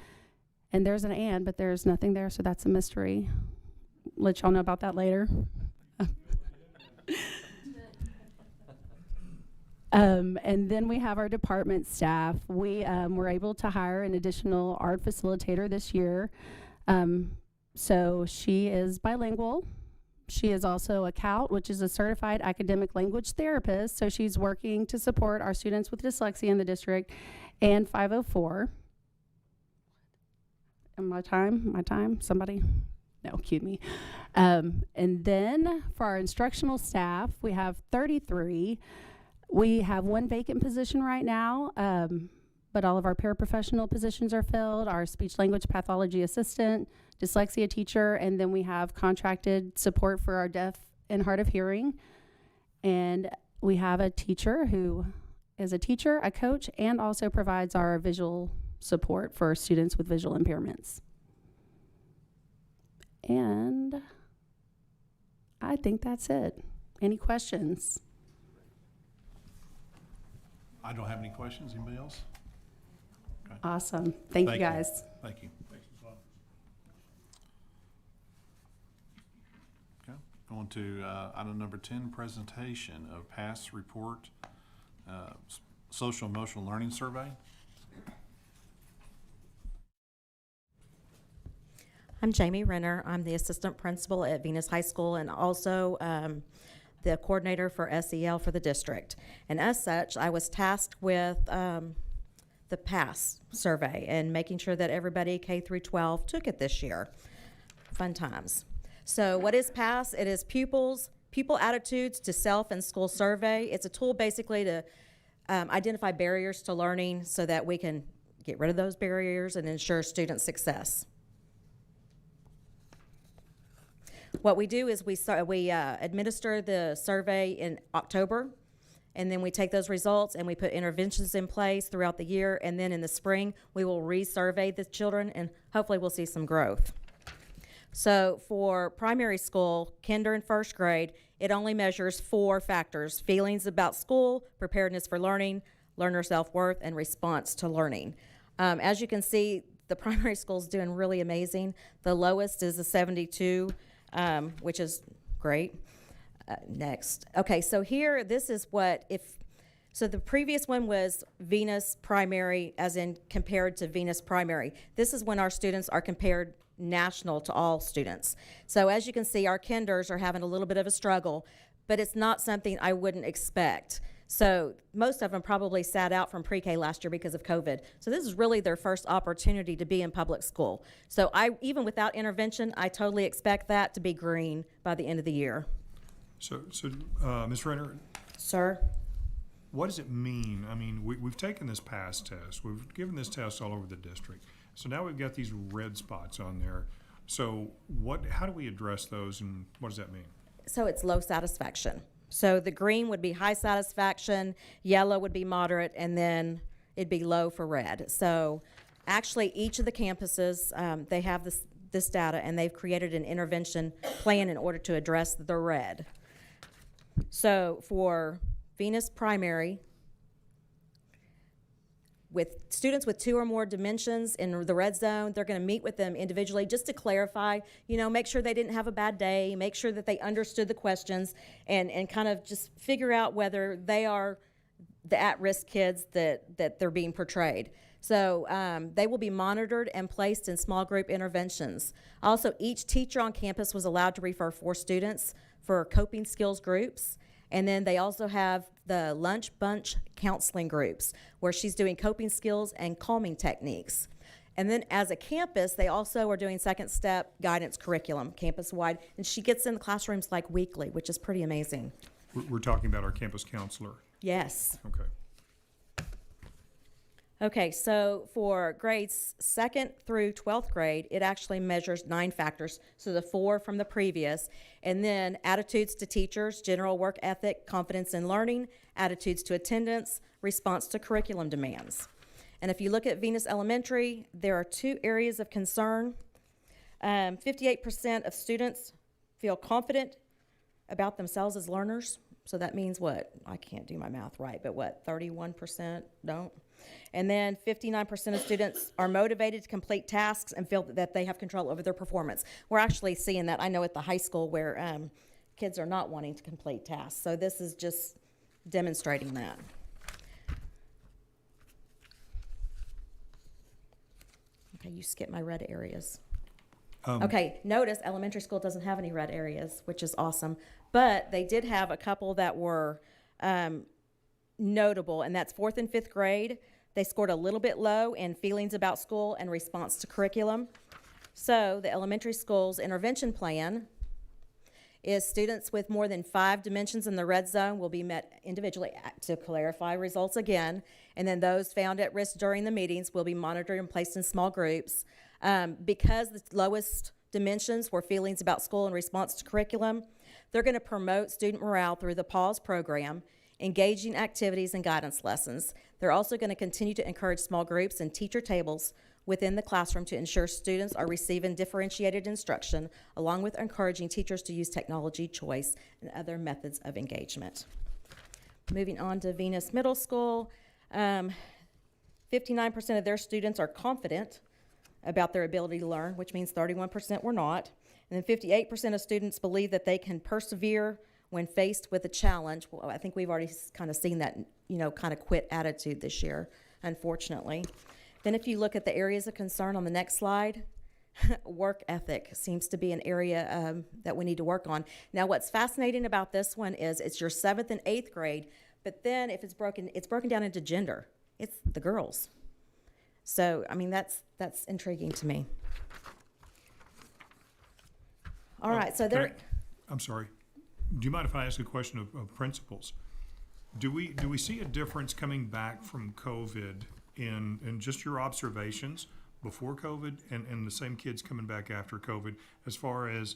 L: And there's an and, but there's nothing there, so that's a mystery. Let y'all know about that later. And then we have our department staff. We were able to hire an additional art facilitator this year. So she is bilingual. She is also a CALT, which is a certified academic language therapist. So she's working to support our students with dyslexia in the district, and 504. And my time, somebody? No, cue me. And then for our instructional staff, we have 33. We have one vacant position right now, but all of our paraprofessional positions are filled, our speech language pathology assistant, dyslexia teacher, and then we have contracted support for our deaf and hard of hearing. And we have a teacher who is a teacher, a coach, and also provides our visual support for students with visual impairments. And I think that's it. Any questions?
A: I don't have any questions. Anybody else? Okay.
L: Awesome. Thank you guys.
A: Thank you. Okay. Going to item number 10, presentation of past report, social emotional learning survey.
M: I'm Jamie Renner. I'm the assistant principal at Venus High School and also the coordinator for SEL for the district. And as such, I was tasked with the PASS survey and making sure that everybody K through 12 took it this year. Fun times. So what is PASS? It is Pupils, Pupil Attitudes to Self and School Survey. It's a tool basically to identify barriers to learning so that we can get rid of those barriers and ensure student success. What we do is we administer the survey in October, and then we take those results and we put interventions in place throughout the year, and then in the spring we will resurvey the children and hopefully we'll see some growth. So for primary school, kinder and first grade, it only measures 4 factors: feelings about school, preparedness for learning, learner self-worth, and response to learning. As you can see, the primary school is doing really amazing. The lowest is a 72. Which is great. Next. Okay, so here, this is what so the previous one was Venus primary, as in compared to Venus primary. This is when our students are compared national to all students. So as you can see, our kinders are having a little bit of a struggle, but it's not something I wouldn't expect. So most of them probably sat out from pre-K last year because of COVID. So this is really their first opportunity to be in public school. So even without intervention, I totally expect that to be green by the end of the year.
F: So Ms. Renner?
M: Sir?
F: What does it mean? I mean, we've taken this PASS test. We've given this test all over the district. So now we've got these red spots on there. So how do we address those, and what does that mean?
M: So it's low satisfaction. So the green would be high satisfaction, yellow would be moderate, and then it'd be low for red. So actually each of the campuses, they have this data, and they've created an intervention plan in order to address the red. So for Venus primary, with students with 2 or more dimensions in the red zone, they're going to meet with them individually just to clarify, make sure they didn't have a bad day, make sure that they understood the questions, and kind of just figure out whether they are the at-risk kids that they're being portrayed. So they will be monitored and placed in small group interventions. Also, each teacher on campus was allowed to refer 4 students for coping skills groups. And then they also have the lunch bunch counseling groups where she's doing coping skills and calming techniques. And then as a campus, they also are doing second step guidance curriculum campus-wide. And she gets in the classrooms like weekly, which is pretty amazing.
F: We're talking about our campus counselor.
M: Yes.
F: Okay.
M: Okay, so for grades 2nd through 12th grade, it actually measures 9 factors, so the 4 from the previous, and then attitudes to teachers, general work ethic, confidence in learning, attitudes to attendance, response to curriculum demands. And if you look at Venus Elementary, there are 2 areas of concern. 58% of students feel confident about themselves as learners, so that means what? I can't do my math right, but what, 31% don't? And then 59% of students are motivated to complete tasks and feel that they have control over their performance. We're actually seeing that, I know, at the high school where kids are not wanting to complete tasks. So this is just demonstrating that. Okay, you skipped my red areas. Okay, notice elementary school doesn't have any red areas, which is awesome. But they did have a couple that were notable, and that's 4th and 5th grade. They scored a little bit low in feelings about school and response to curriculum. So the elementary school's intervention plan is students with more than 5 dimensions in the red zone will be met individually to clarify results again, and then those found at risk during the meetings will be monitored and placed in small groups. Because the lowest dimensions were feelings about school in response to curriculum, they're going to promote student morale through the PAUSE program, engaging activities and guidance lessons. They're also going to continue to encourage small groups and teacher tables within the classroom to ensure students are receiving differentiated instruction, along with encouraging teachers to use technology choice and other methods of engagement. Moving on to Venus Middle School, 59% of their students are confident about their ability to learn, which means 31% were not. And then 58% of students believe that they can persevere when faced with a challenge. Well, I think we've already kind of seen that, kind of quit attitude this year, unfortunately. Then if you look at the areas of concern on the next slide, work ethic seems to be an area that we need to work on. Now, what's fascinating about this one is it's your 7th and 8th grade, but then if it's broken down into gender. It's the girls. So, I mean, that's intriguing to me. All right, so there.
F: I'm sorry. Do you mind if I ask a question of principals? Do we see a difference coming back from COVID in just your observations before COVID and the same kids coming back after COVID as far as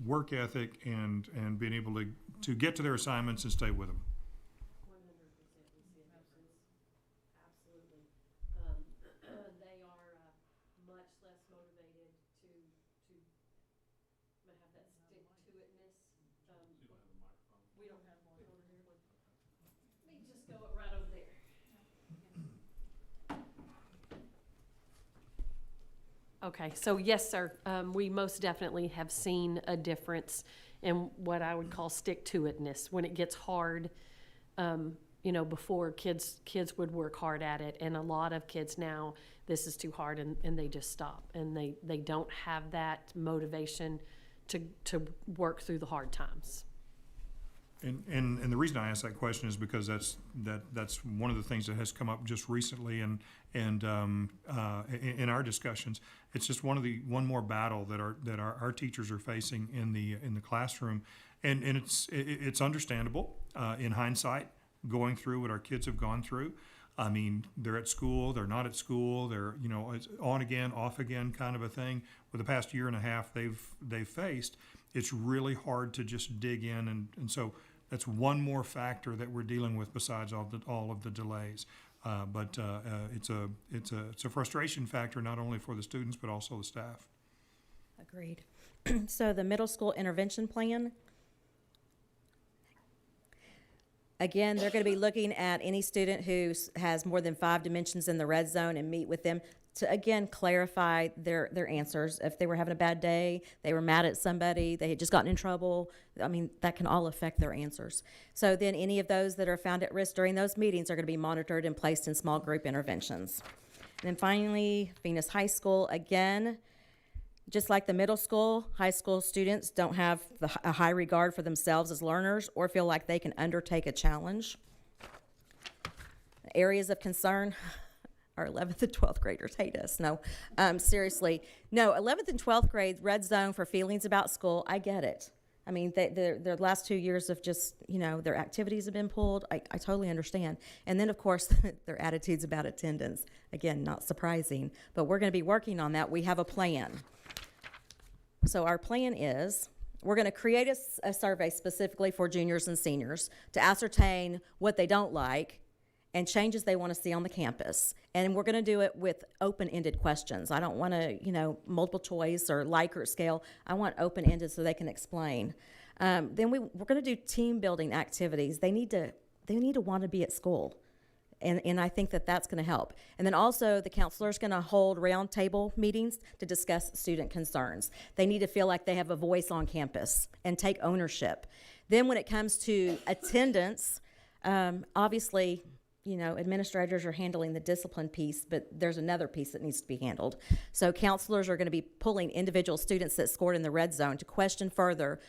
F: work ethic and being able to get to their assignments and stay with them?
H: 100% we see a difference. Absolutely. They are much less motivated to have that stick-to-itness. We don't have one over here. Let me just go right over there. Okay, so yes, sir, we most definitely have seen a difference in what I would call stick-to-itness. When it gets hard, before kids would work hard at it, and a lot of kids now, this is too hard, and they just stop, and they don't have that motivation to work through the hard times.
F: And the reason I ask that question is because that's one of the things that has come up just recently and in our discussions. It's just one more battle that our teachers are facing in the classroom, and it's understandable in hindsight, going through what our kids have gone through. I mean, they're at school, they're not at school, they're it's on again, off again kind of a thing. For the past year and a half they've faced, it's really hard to just dig in, and so that's one more factor that we're dealing with besides all of the delays. But it's a frustration factor not only for the students but also the staff.
M: Agreed. So the middle school intervention plan. Again, they're going to be looking at any student who has more than 5 dimensions in the red zone and meet with them to, again, clarify their answers. If they were having a bad day, they were mad at somebody, they had just gotten in trouble, I mean, that can all affect their answers. So then any of those that are found at risk during those meetings are going to be monitored and placed in small group interventions. And then finally, Venus High School, again, just like the middle school, high school students don't have a high regard for themselves as learners or feel like they can undertake a challenge. Areas of concern, our 11th and 12th graders hate us. No, seriously. No, 11th and 12th grade, red zone for feelings about school, I get it. I mean, their last 2 years of just, their activities have been pulled. I totally understand. And then, of course, their attitudes about attendance. Again, not surprising. But we're going to be working on that. We have a plan. So our plan is we're going to create a survey specifically for juniors and seniors to ascertain what they don't like and changes they want to see on the campus. And we're going to do it with open-ended questions. I don't want to, multiple choice or Likert scale. I want open-ended so they can explain. Then we're going to do team-building activities. They need to want to be at school. And I think that's going to help. And then also the counselor's going to hold roundtable meetings to discuss student concerns. They need to feel like they have a voice on campus and take ownership. Then when it comes to attendance, obviously, administrators are handling the discipline piece, but there's another piece that needs to be handled. So counselors are going to be pulling individual students that scored in the red zone to question further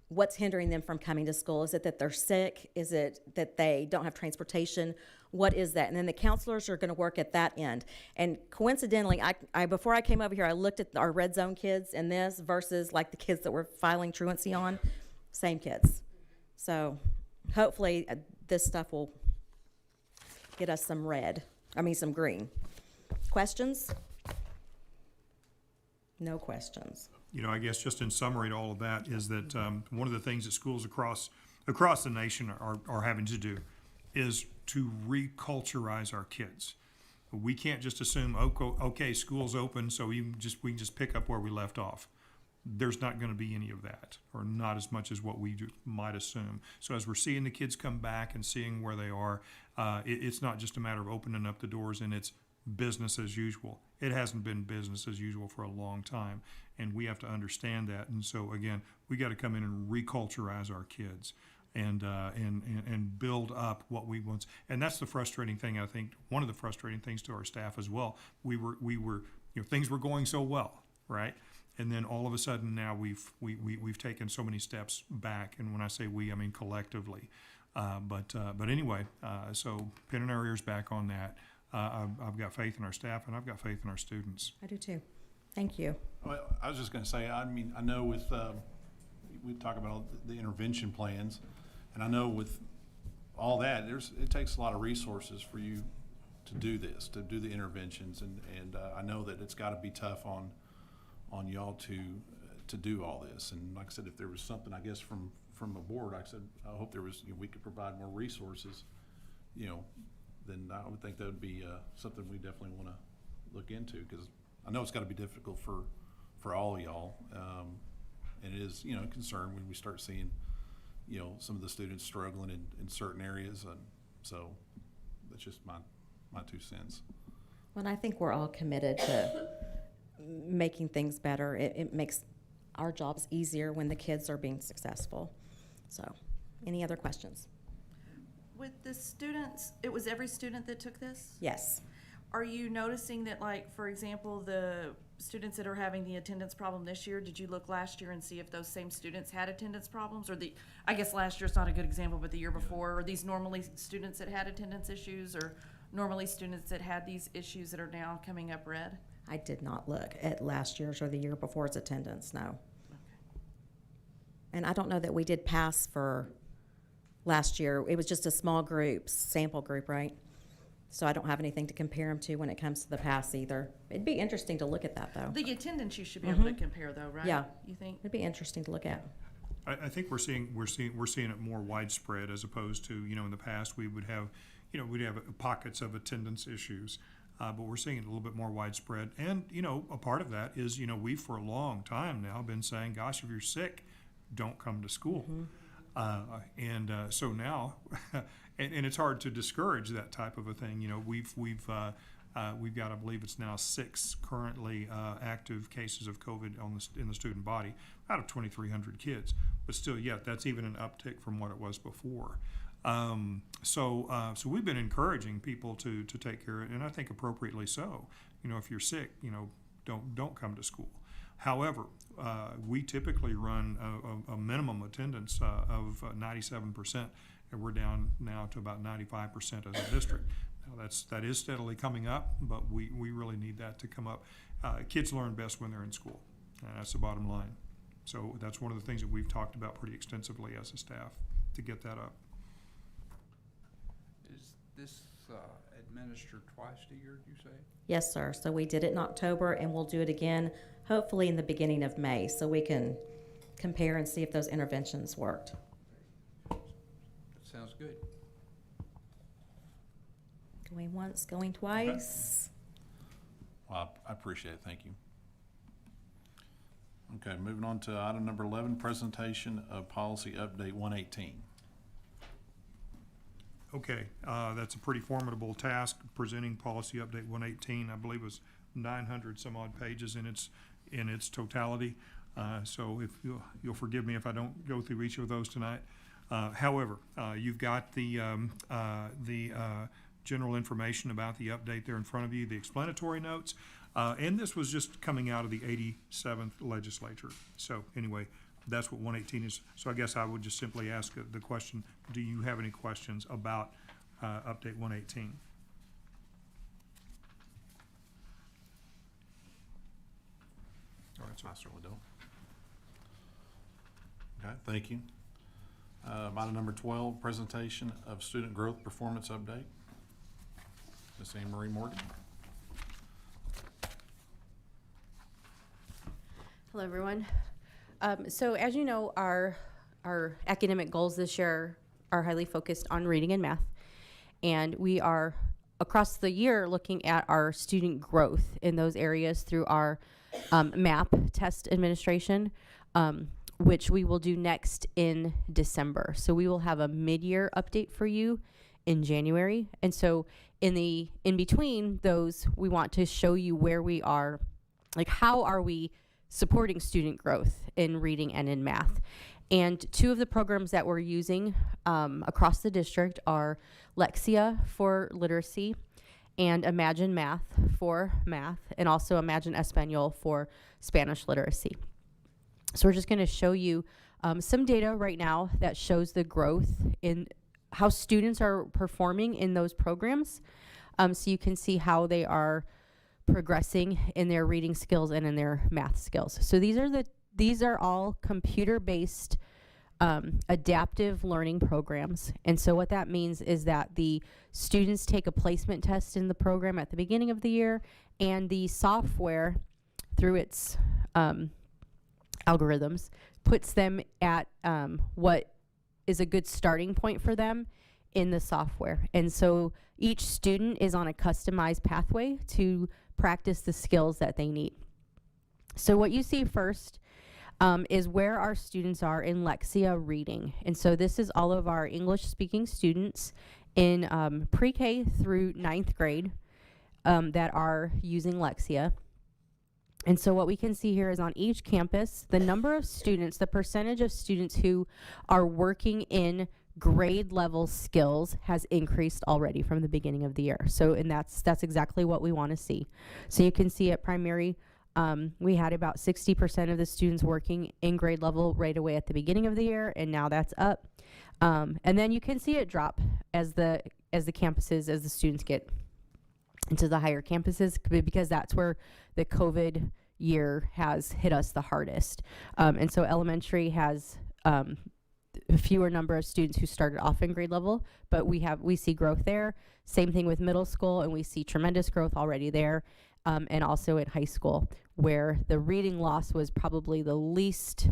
M: what's hindering them from coming to school. Is it that they're sick? Is it that they don't have transportation? what is that? And then the counselors are gonna work at that end. And coincidentally, I before I came over here, I looked at our red zone kids in this versus like the kids that we're filing truancy on, same kids. So hopefully this stuff will get us some some green. Questions? No questions.
F: You know, I guess just in summary to all of that is that one of the things that schools across the nation are having to do is to reculturize our kids. We can't just assume, okay, school's open, so we can just pick up where we left off. There's not going to be any of that, or not as much as what we might assume. So as we're seeing the kids come back and seeing where they are, it's not just a matter of opening up the doors and it's business as usual. It hasn't been business as usual for a long time, and we have to understand that. And so again, we got to come in and reculturize our kids and build up what we want. And that's the frustrating thing. I think one of the frustrating things to our staff as well. We were things were going so well, right? And then all of a sudden now we've taken so many steps back. And when I say we, I mean collectively. But anyway, so pin in our ears back on that. I've got faith in our staff, and I've got faith in our students.
M: I do too. Thank you.
A: Well, I was just going to say, I mean, I know with, we talk about the intervention plans, and I know with all that, it takes a lot of resources for you to do this, to do the interventions, and I know that it's got to be tough on y'all to do all this. And like I said, if there was something, I guess, from a board, like I said, I hope there was, we could provide more resources, then I would think that would be something we definitely want to look into, because I know it's got to be difficult for all of y'all, and it is a concern when we start seeing some of the students struggling in certain areas, and so that's just my 2 cents.
M: Well, I think we're all committed to making things better. It makes our jobs easier when the kids are being successful. So, any other questions?
C: With the students, it was every student that took this?
M: Yes.
C: Are you noticing that, like, for example, the students that are having the attendance problem this year, did you look last year and see if those same students had attendance problems? Or I guess last year's not a good example, but the year before, are these normally students that had attendance issues, or normally students that had these issues that are now coming up red?
M: I did not look at last year's or the year before's attendance, no.
C: Okay.
M: And I don't know that we did pass for last year. It was just a small group, sample group, right? So I don't have anything to compare them to when it comes to the pass either. It'd be interesting to look at that, though.
C: The attendance you should be able to compare, though, right?
M: Yeah.
C: You think?
M: It'd be interesting to look at.
F: I think we're seeing it more widespread, as opposed to in the past we would have we'd have pockets of attendance issues, but we're seeing it a little bit more widespread. And a part of that is we've for a long time now been saying, gosh, if you're sick, don't come to school. So now, and it's hard to discourage that type of a thing. We've got, I believe it's now 6 currently active cases of COVID in the student body out of 2,300 kids. But still, that's even an uptick from what it was before. So we've been encouraging people to take care of it, and I think appropriately so. If you're sick, don't come to school. However, we typically run a minimum attendance of 97%, and we're down now to about 95% as a district. Now that is steadily coming up, but we really need that to come up. Kids learn best when they're in school, and that's the bottom line. So that's one of the things that we've talked about pretty extensively as a staff to get that up.
J: Is this administered twice a year, you say?
M: Yes, sir. So we did it in October, and we'll do it again hopefully in the beginning of May, so we can compare and see if those interventions worked.
J: That sounds good.
M: Going once, going twice.
A: Well, I appreciate it. Thank you. Okay, moving on to item number 11, presentation of policy update 118.
F: Okay, that's a pretty formidable task, presenting policy update 118. I believe it was 900 some odd pages in its totality. So if you'll forgive me if I don't go through each of those tonight. However, you've got the general information about the update there in front of you, the explanatory notes, and this was just coming out of the 87th legislature. So anyway, that's what 118 is. So I guess I would just simply ask the question, do you have any questions about update 118.
A: All right, so I certainly don't. Okay, thank you. Item number 12, presentation of student growth performance update. Ms. Anne Marie Morgan.
N: Hello, everyone. So as you know, our academic goals this year are highly focused on reading and math. And we are, across the year, looking at our student growth in those areas through our MAP test administration, which we will do next in December. So we will have a mid-year update for you in January. And so in between those, we want to show you where we are, like how are we supporting student growth in reading and in math. And two of the programs that we're using across the district are Lexia for literacy and Imagine Math for math, and also Imagine Espanol for Spanish literacy. So we're just going to show you some data right now that shows the growth in how students are performing in those programs. So you can see how they are progressing in their reading skills and in their math skills. So these are all computer-based adaptive learning programs. And so what that means is that the students take a placement test in the program at the beginning of the year, and the software, through its algorithms, puts them at what is a good starting point for them in the software. And so each student is on a customized pathway to practice the skills that they need. So what you see first is where our students are in Lexia reading. And so this is all of our English-speaking students in pre-K through 9th grade that are using Lexia. And so what we can see here is on each campus, the number of students, the percentage of students who are working in grade level skills has increased already from the beginning of the year. So, and that's exactly what we want to see. So you can see at primary, we had about 60% of the students working in grade level right away at the beginning of the year, and now that's up. And then you can see it drop as the students get into the higher campuses, because that's where the COVID year has hit us the hardest. And so elementary has a fewer number of students who started off in grade level, but we see growth there. Same thing with middle school, and we see tremendous growth already there. And also at high school, where the reading loss was probably the least,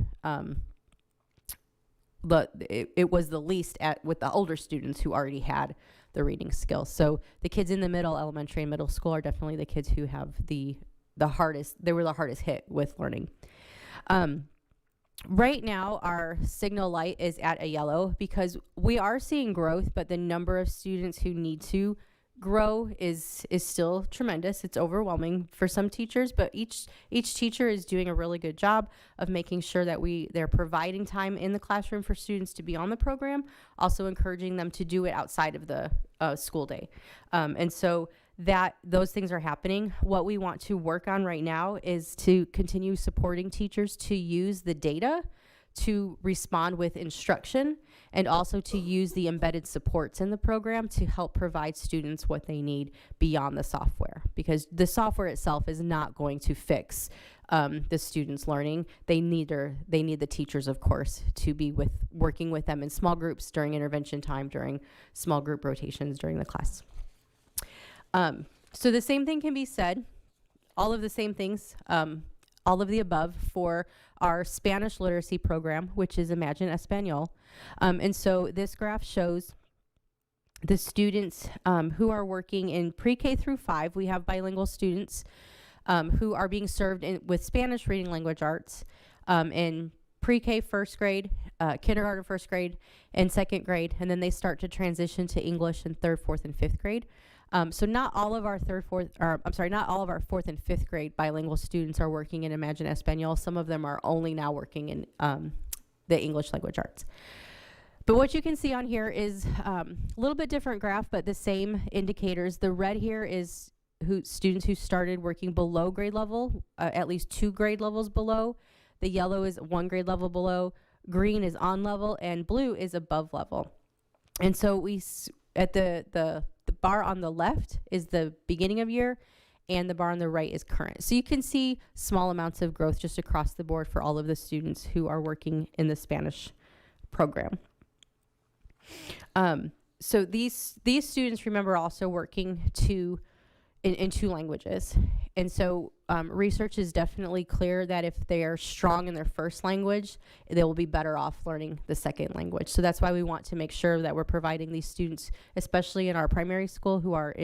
N: it was the least with the older students who already had the reading skills. So the kids in the middle, elementary and middle school, are definitely the kids who have the hardest, they were the hardest hit with learning. Right now, our signal light is at a yellow because we are seeing growth, but the number of students who need to grow is still tremendous. It's overwhelming for some teachers, but each teacher is doing a really good job of making sure that they're providing time in the classroom for students to be on the program, also encouraging them to do it outside of the school day. And so those things are happening. What we want to work on right now is to continue supporting teachers to use the data to respond with instruction, and also to use the embedded supports in the program to help provide students what they need beyond the software, because the software itself is not going to fix the students' learning. They need the teachers, of course, to be working with them in small groups during intervention time, during small group rotations during the class. So the same thing can be said, all of the same things, all of the above for our Spanish literacy program, which is Imagine Espanol. And so this graph shows the students who are working in pre-K through 5. We have bilingual students who are being served with Spanish reading language arts in pre-K 1st grade, kindergarten 1st grade, and 2nd grade, and then they start to transition to English in 3rd, 4th, and 5th grade. So not all of our not all of our 4th and 5th grade bilingual students are working in Imagine Espanol. Some of them are only now working in the English language arts. But what you can see on here is a little bit different graph, but the same indicators. The red here is students who started working below grade level, at least 2 grade levels below. The yellow is 1 grade level below. Green is on level, and blue is above level. And so at the bar on the left is the beginning of year, and the bar on the right is current. So you can see small amounts of growth just across the board for all of the students who are working in the Spanish program. So these students, remember, also working in 2 languages. And so research is definitely clear that if they are strong in their first language, they will be better off learning the second language. So that's why we want to make sure that we're providing these students, especially in our primary school, who are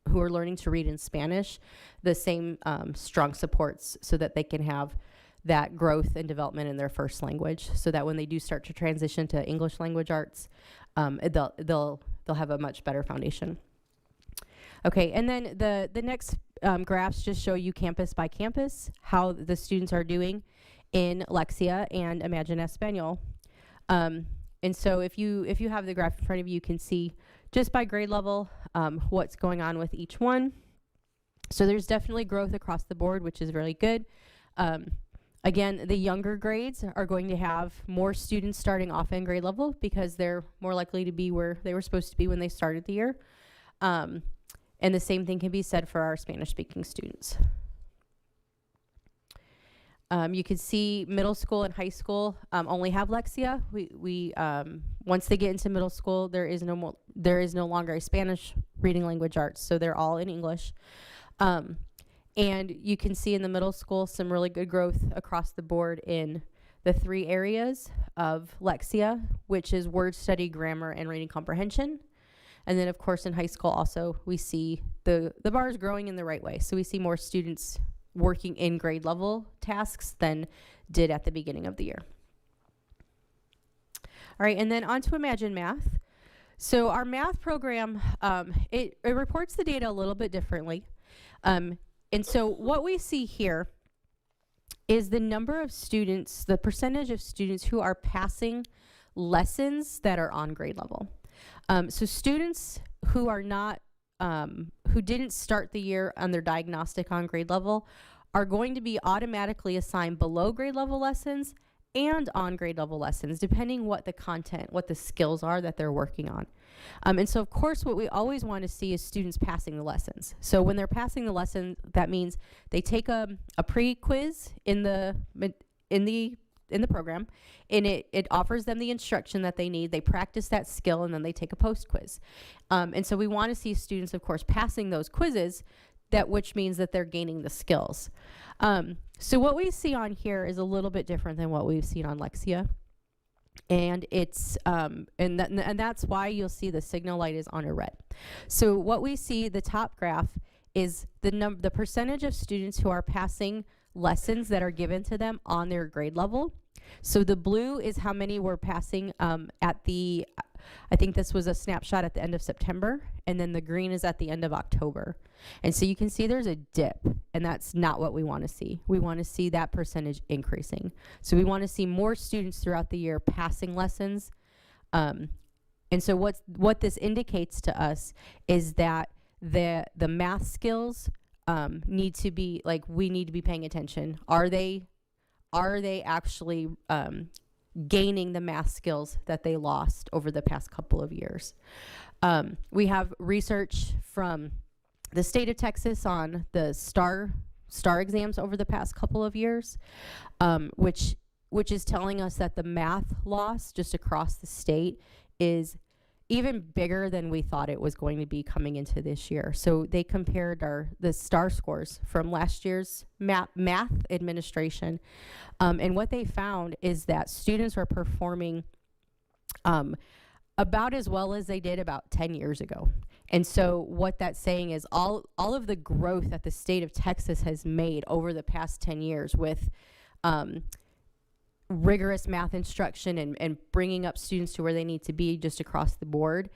N: learning to read in Spanish, the same strong supports so that they can have that growth and development in their first language, so that when they do start to transition to English language arts, they'll have a much better foundation. Okay, and then the next graphs just show you campus by campus how the students are doing in Lexia and Imagine Espanol. And so if you have the graph in front of you, you can see just by grade level what's going on with each one. So there's definitely growth across the board, which is really good. Again, the younger grades are going to have more students starting off in grade level because they're more likely to be where they were supposed to be when they started the year. And the same thing can be said for our Spanish-speaking students. You can see middle school and high school only have Lexia. We once they get into middle school, there is no longer a Spanish reading language arts, so they're all in English. And you can see in the middle school some really good growth across the board in the 3 areas of Lexia, which is word study, grammar, and reading comprehension. And then, of course, in high school also, we see the bar is growing in the right way. So we see more students working in grade level tasks than did at the beginning of the year. All right, and then on to Imagine Math. So our math program, it reports the data a little bit differently. And so what we see here is the number of students, the percentage of students who are passing lessons that are on grade level. So students who are not, who didn't start the year on their diagnostic on grade level are going to be automatically assigned below grade level lessons and on grade level lessons, depending what the content, what the skills are that they're working on. And so of course what we always want to see is students passing the lessons. So when they're passing the lesson, that means they take a pre-quiz in the program, and it offers them the instruction that they need. They practice that skill, and then they take a post-quiz. And so we want to see students, of course, passing those quizzes, which means that they're gaining the skills. So what we see on here is a little bit different than what we've seen on Lexia. And it's and that's why you'll see the signal light is on a red. So what we see, the top graph, is the percentage of students who are passing lessons that are given to them on their grade level. So the blue is how many were passing at the, I think this was a snapshot at the end of September, and then the green is at the end of October. And so you can see there's a dip, and that's not what we want to see. We want to see that percentage increasing. So we want to see more students throughout the year passing lessons. And so what this indicates to us is that the math skills need to be, like, we need to be paying attention. Are they actually gaining the math skills that they lost over the past couple of years? We have research from the state of Texas on the STAR exams over the past couple of years, which is telling us that the math loss just across the state is even bigger than we thought it was going to be coming into this year. So they compared the STAR scores from last year's math administration, and what they found is that students were performing about as well as they did about 10 years ago. And so what that's saying is all of the growth that the state of Texas has made over the past 10 years with rigorous math instruction and bringing up students to where they need to be just across the board,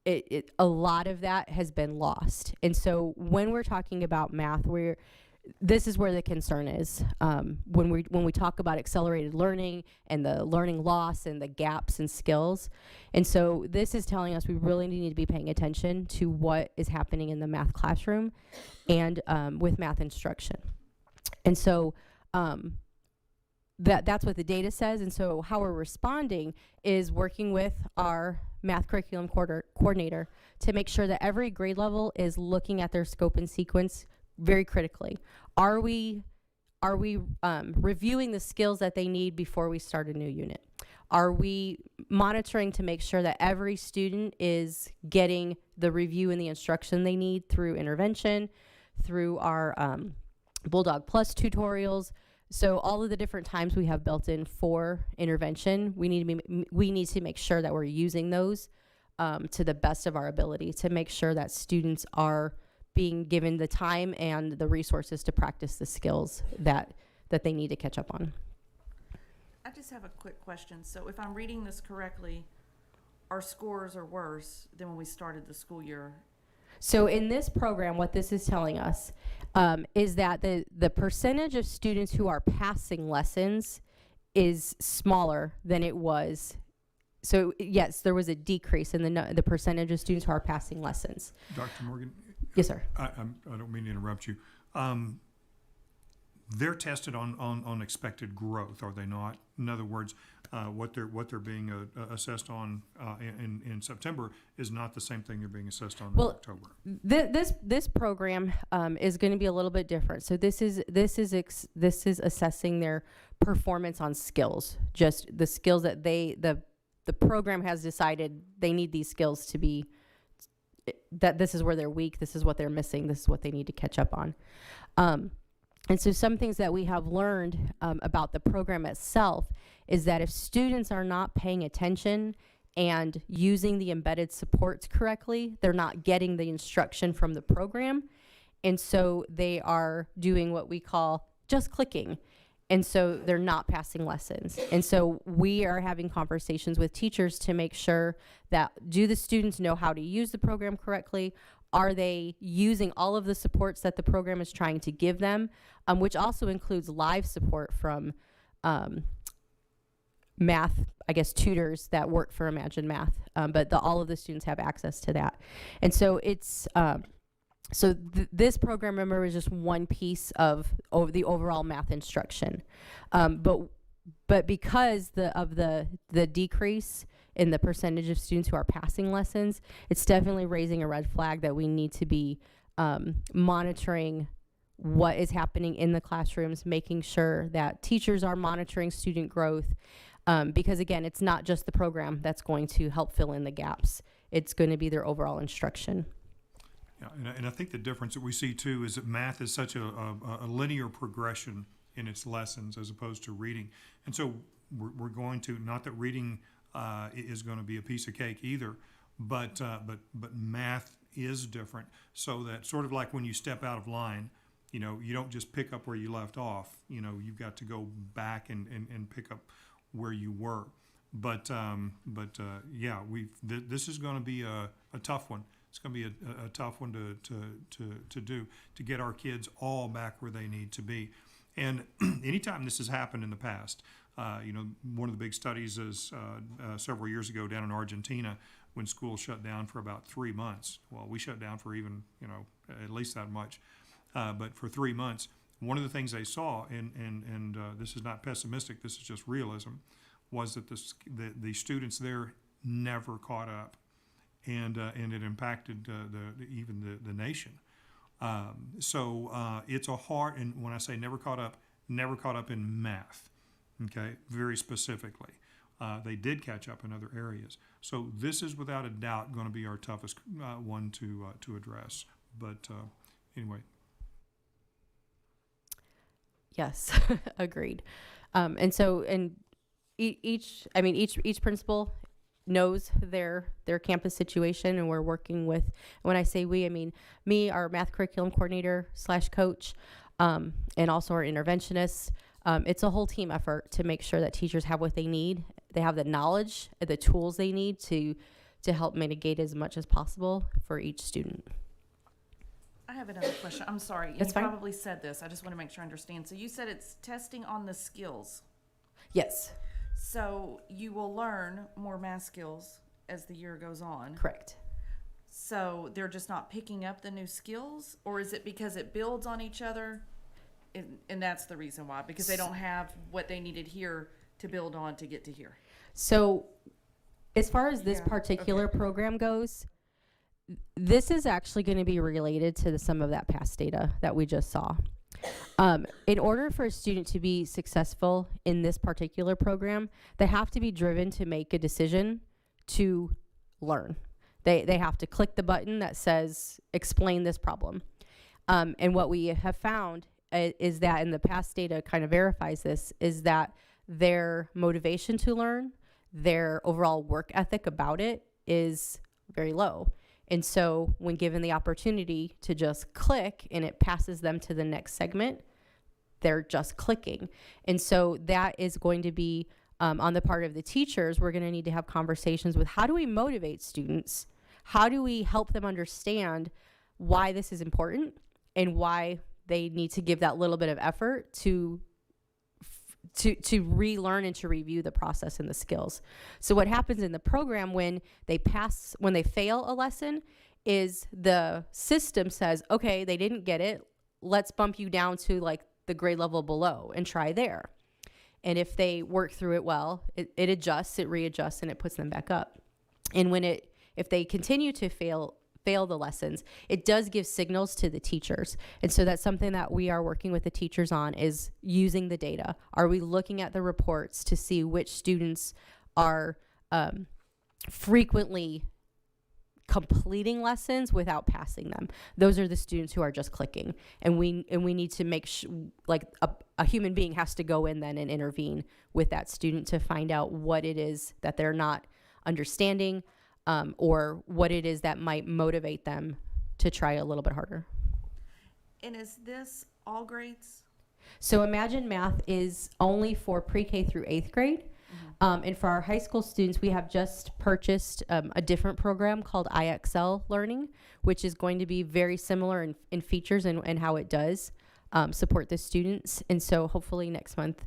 N: a lot of that has been lost. And so when we're talking about math, this is where the concern is. When we talk about accelerated learning and the learning loss and the gaps in skills. And so this is telling us we really need to be paying attention to what is happening in the math classroom and with math instruction. And so that's what the data says. And so how we're responding is working with our math curriculum coordinator to make sure that every grade level is looking at their scope and sequence very critically. Are we reviewing the skills that they need before we start a new unit? Are we monitoring to make sure that every student is getting the review and the instruction they need through intervention, through our Bulldog Plus tutorials? So all of the different times we have built in for intervention, we need to make sure that we're using those to the best of our ability to make sure that students are being given the time and the resources to practice the skills that they need to catch up on.
C: I just have a quick question. So if I'm reading this correctly, our scores are worse than when we started the school year.
N: So in this program, what this is telling us is that the percentage of students who are passing lessons is smaller than it was. So yes, there was a decrease in the percentage of students who are passing lessons.
F: Dr. Morgan?
N: Yes, sir.
F: I don't mean to interrupt you. They're tested on expected growth, are they not? In other words, what they're being assessed on in September is not the same thing they're being assessed on in October.
N: This program is going to be a little bit different. So this is assessing their performance on skills, just the skills that the program has decided they need these skills to be. That this is where they're weak, this is what they're missing, this is what they need to catch up on. And so some things that we have learned about the program itself is that if students are not paying attention and using the embedded supports correctly, they're not getting the instruction from the program. And so they are doing what we call just clicking. And so they're not passing lessons. And so we are having conversations with teachers to make sure that, do the students know how to use the program correctly? Are they using all of the supports that the program is trying to give them, which also includes live support from math, I guess, tutors that work for Imagine Math, but all of the students have access to that. And so it's, this program, remember, is just one piece of the overall math instruction. But because of the decrease in the percentage of students who are passing lessons, it's definitely raising a red flag that we need to be monitoring what is happening in the classrooms, making sure that teachers are monitoring student growth, because again, it's not just the program that's going to help fill in the gaps. It's going to be their overall instruction.
F: Yeah, and I think the difference that we see too is that math is such a linear progression in its lessons as opposed to reading. And so we're going to, not that reading is going to be a piece of cake either, but math is different. So that sort of like when you step out of line, you don't just pick up where you left off. You've got to go back and pick up where you were. But yeah, this is going to be a tough one. It's going to be a tough one to do, to get our kids all back where they need to be. And anytime this has happened in the past, one of the big studies is several years ago down in Argentina when schools shut down for about 3 months. Well, we shut down for even, at least that much. But for 3 months, one of the things they saw, and this is not pessimistic, this is just realism, was that the students there never caught up. And it impacted even the nation. So it's a hard, and when I say never caught up in math, okay, very specifically. They did catch up in other areas. So this is without a doubt going to be our toughest one to address. But anyway.
N: Yes, agreed. And so, and each principal knows their campus situation, and we're working with, when I say we, I mean me, our math curriculum coordinator / coach, and also our interventionists. It's a whole team effort to make sure that teachers have what they need. They have the knowledge, the tools they need to help mitigate as much as possible for each student.
C: I have another question. I'm sorry.
N: That's fine.
C: You probably said this. I just want to make sure I understand. So you said it's testing on the skills.
N: Yes.
C: So you will learn more math skills as the year goes on.
N: Correct.
C: So they're just not picking up the new skills, or is it because it builds on each other? And that's the reason why, because they don't have what they needed here to build on to get to here.
N: So As far as this
C: Yeah,
N: particular
C: okay.
N: program goes, this is actually going to be related to some of that past data that we just saw. In order for a student to be successful in this particular program, they have to be driven to make a decision to learn. They have to click the button that says, explain this problem. And what we have found is that, and the past data kind of verifies this, is that their motivation to learn, their overall work ethic about it is very low. And so when given the opportunity to just click and it passes them to the next segment, they're just clicking. And so that is going to be on the part of the teachers. We're going to need to have conversations with how do we motivate students? How do we help them understand why this is important and why they need to give that little bit of effort to relearn and to review the process and the skills. So what happens in the program when they fail a lesson is the system says, okay, they didn't get it. Let's bump you down to like the grade level below and try there. And if they work through it well, it adjusts, it readjusts, and it puts them back up. And if they continue to fail the lessons, it does give signals to the teachers. And so that's something that we are working with the teachers on, is using the data. Are we looking at the reports to see which students are frequently completing lessons without passing them? Those are the students who are just clicking. And we need to make like a human being has to go in then and intervene with that student to find out what it is that they're not understanding, or what it is that might motivate them to try a little bit harder.
C: And is this all grades?
N: So Imagine Math is only for pre-K through 8th grade. And for our high school students, we have just purchased a different program called IXL Learning, which is going to be very similar in features and how it does support the students. And so hopefully next month,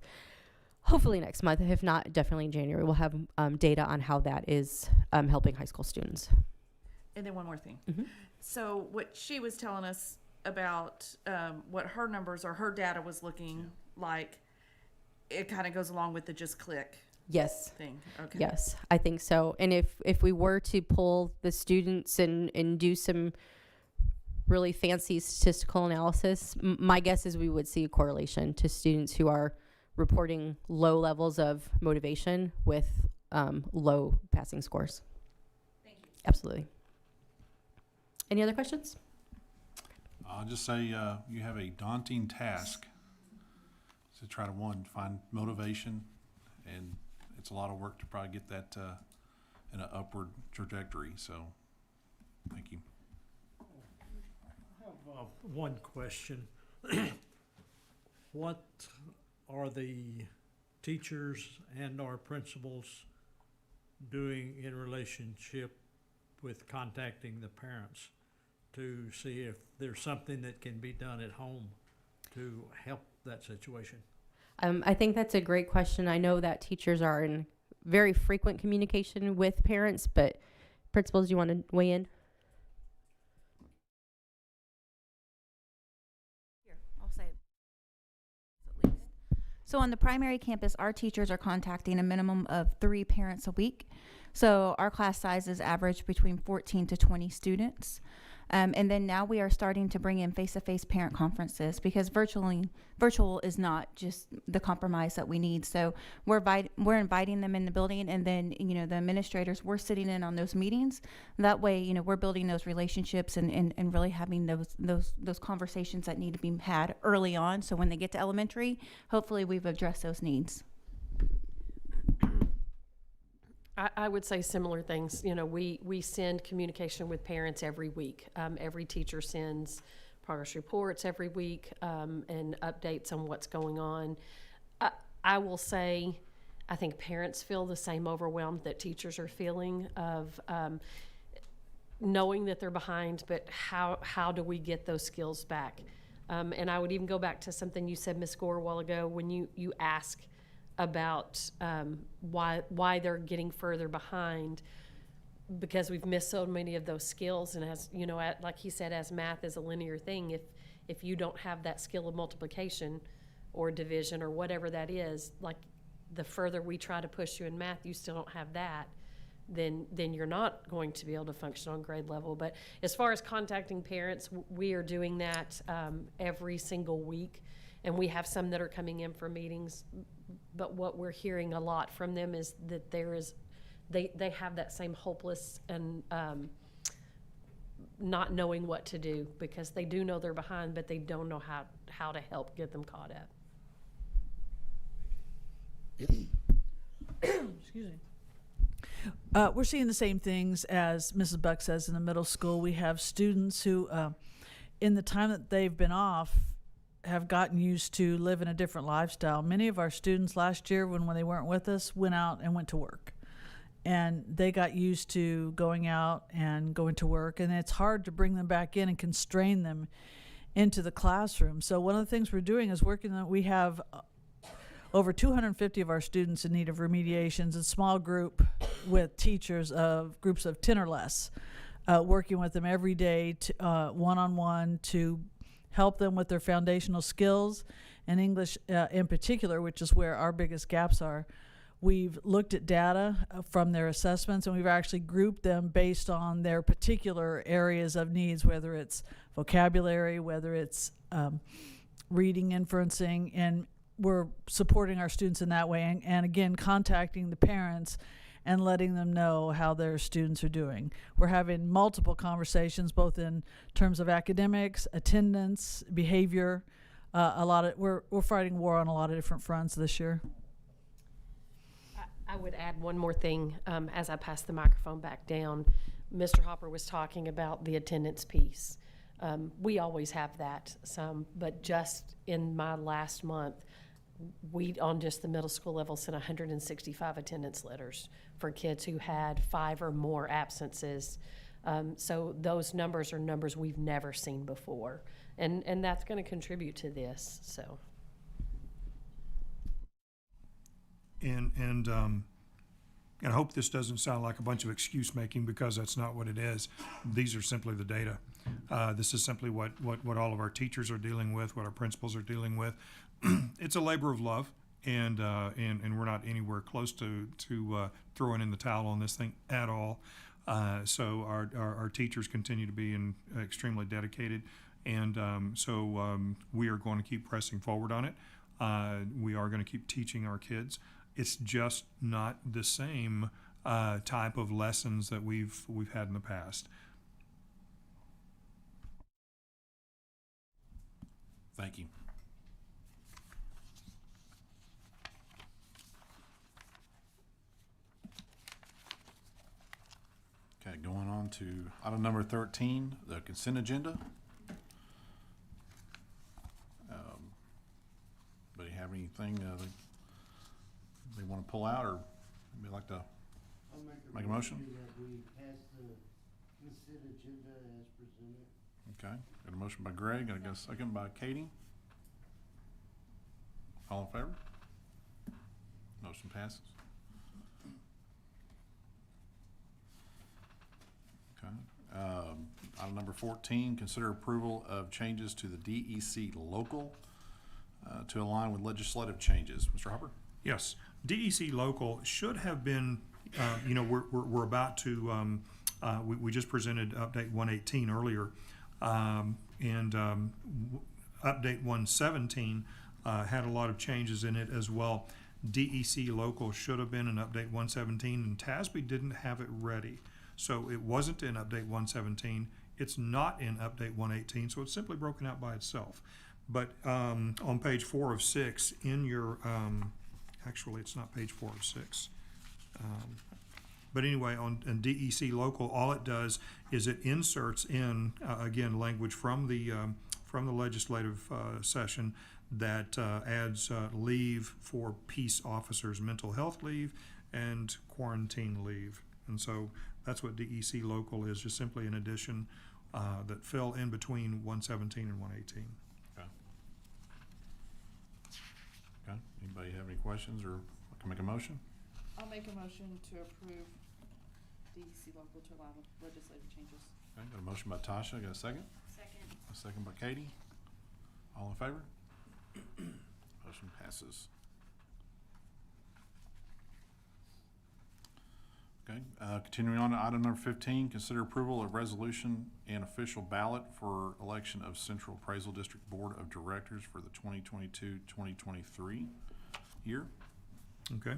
N: if not definitely in January, we'll have data on how that is helping high school students.
C: And then one more thing.
N: Mm-hmm.
C: So what she was telling us about what her numbers or her data was looking like, it kind of goes along with the just click
N: Yes.
C: thing. Okay.
N: Yes, I think so. And if we were to pull the students and do some really fancy statistical analysis, my guess is we would see a correlation to students who are reporting low levels of motivation with low passing scores.
C: Thank you.
N: Absolutely. Any other questions?
A: I'll just say you have a daunting task to try to find motivation, and it's a lot of work to probably get that in an upward trajectory. So, thank you.
O: I have one question. What are the teachers and our principals doing in relationship with contacting the parents to see if there's something that can be done at home to help that situation?
N: I think that's a great question. I know that teachers are in very frequent communication with parents, but principals, do you want to weigh in?
P: Here, I'll say it at least. So on the primary campus, our teachers are contacting a minimum of 3 parents a week. So our class sizes average between 14 to 20 students. And then now we are starting to bring in face-to-face parent conferences, because virtual is not just the compromise that we need. So we're inviting them in the building, and then, the administrators, we're sitting in on those meetings. That way, we're building those relationships and really having those conversations that need to be had early on. So when they get to elementary, hopefully we've addressed those needs.
Q: I would say similar things. We send communication with parents every week. Every teacher sends progress reports every week and updates on what's going on. I will say, I think parents feel the same overwhelm that teachers are feeling of knowing that they're behind, but how do we get those skills back? And I would even go back to something you said, Ms. Gore, a while ago, when you ask about why they're getting further behind, because we've missed so many of those skills. And as like he said, as math is a linear thing, if you don't have that skill of multiplication or division or whatever that is, like the further we try to push you in math, you still don't have that. then you're not going to be able to function on grade level. But as far as contacting parents, we are doing that every single week. And we have some that are coming in for meetings, but what we're hearing a lot from them is that they have that same hopeless and not knowing what to do, because they do know they're behind, but they don't know how to help get them caught up.
R: Excuse me. We're seeing the same things as Mrs. Buck says in the middle school. We have students who, in the time that they've been off, have gotten used to living a different lifestyle. Many of our students last year, when they weren't with us, went out and went to work. And they got used to going out and going to work, and it's hard to bring them back in and constrain them into the classroom. So one of the things we're doing is we have over 250 of our students in need of remediations, a small group with teachers of groups of 10 or less, working with them every day to, one-on-one to help them with their foundational skills and English in particular, which is where our biggest gaps are. We've looked at data from their assessments, and we've actually grouped them based on their particular areas of needs, whether it's vocabulary, whether it's reading, inferencing, and we're supporting our students in that way. And again, contacting the parents and letting them know how their students are doing. We're having multiple conversations, both in terms of academics, attendance, behavior. We're fighting war on a lot of different fronts this year.
Q: I would add one more thing as I pass the microphone back down. Mr. Hopper was talking about the attendance piece. We always have that, but just in my last month, we, on just the middle school level, sent 165 attendance letters for kids who had 5 or more absences. So those numbers are numbers we've never seen before. And that's going to contribute to this, so.
F: And I hope this doesn't sound like a bunch of excuse making, because that's not what it is. These are simply the data. This is simply what all of our teachers are dealing with, what our principals are dealing with. It's a labor of love, and we're not anywhere close to throwing in the towel on this thing at all. So our teachers continue to be extremely dedicated, and so we are going to keep pressing forward on it. We are going to keep teaching our kids. It's just not the same type of lessons that we've had in the past.
A: Thank you. Okay, going on to item number 13, the consent agenda. Anybody have anything they want to pull out, or anybody like to make a motion?
B: That we pass the consent agenda as presented.
A: Okay, got a motion by Greg, I got a second by Katie. All in favor? Motion passes. Okay. Item number 14, consider approval of changes to the DEC local to align with legislative changes. Mr. Hopper?
F: Yes, DEC local should have been, we're about to, we just presented update 118 earlier, and update 117 had a lot of changes in it as well. DEC local should have been in update 117, and TASB didn't have it ready. So it wasn't in update 117. It's not in update 118, so it's simply broken out by itself. But on page 4 of 6 in your, actually it's not page 4 of 6. But anyway, on DEC local, all it does is it inserts in, again, language from the legislative session that adds leave for peace officers, mental health leave and quarantine leave. And so that's what DEC local is, just simply an addition that fell in between 117 and 118.
A: Okay. Okay. Anybody have any questions, or can make a motion?
C: I'll make a motion to approve DEC local to allow legislative changes.
A: Okay, got a motion by Tasha, got a second?
C: Second.
A: A second by Katie. All in favor? Motion passes. Okay, continuing on to item number 15, consider approval of resolution and official ballot for election of Central Appraisal District Board of Directors for the 2022-2023 year.
F: Okay.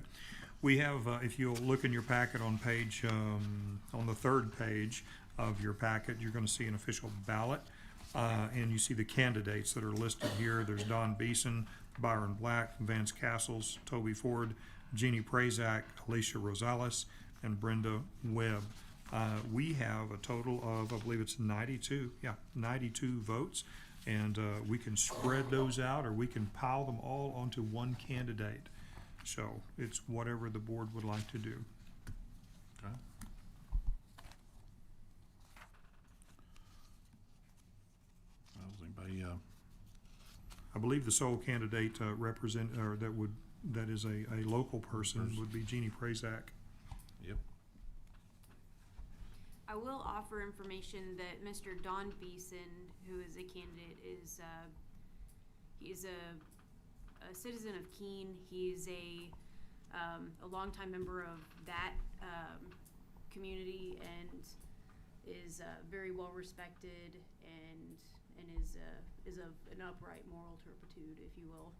F: We have, if you'll look in your packet on page, on the third page of your packet, you're gonna see an official ballot. And you see the candidates that are listed here. There's Don Beeson, Byron Black, Vance Castles, Toby Ford, Jeannie Prazak, Alicia Rosales, and Brenda Webb. We have a total of, I believe it's 92 votes. And we can spread those out, or we can pile them all onto one candidate. So it's whatever the board would like to do.
A: Okay. Does anybody,
F: I believe the sole candidate that is a local person would be Jeannie Prazak.
A: Yep.
S: I will offer information that Mr. Don Beeson, who is a candidate, he's a citizen of Keene. He's a longtime member of that community and is very well respected and is of an upright moral turpitude, if you will.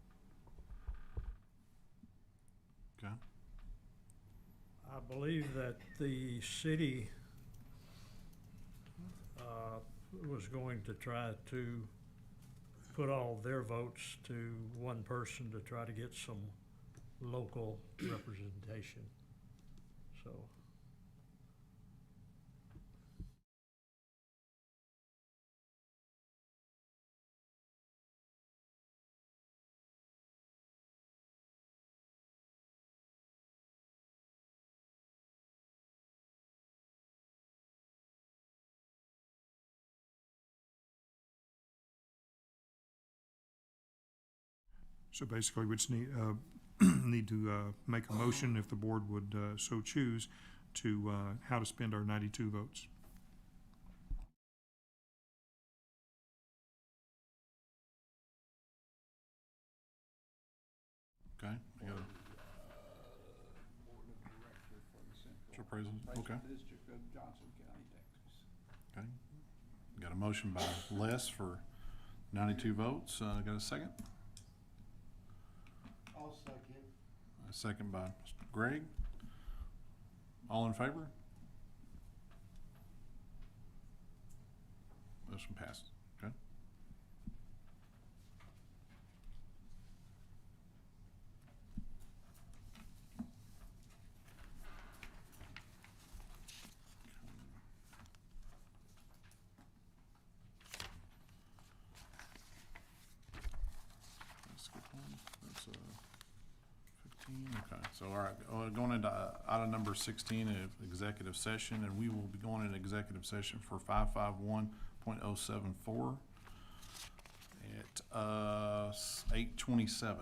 A: Okay.
O: I believe that the city was going to try to put all their votes to one person to try to get some local representation. So.
F: So basically, we just need, need to make a motion, if the board would so choose, to how to spend our 92 votes.
A: Okay. We got Central Appraisal, okay.
J: District of Johnson County, Texas.
A: Okay. Got a motion by Les for 92 votes. Got a second?
B: I'll second.
A: A second by Mr. Gregg. All in favor? Motion passes. Okay. Let's skip one. That's 15. Okay. So all right, going into item number 16, executive session, and we will be going into executive session for 551.074 at 8:27.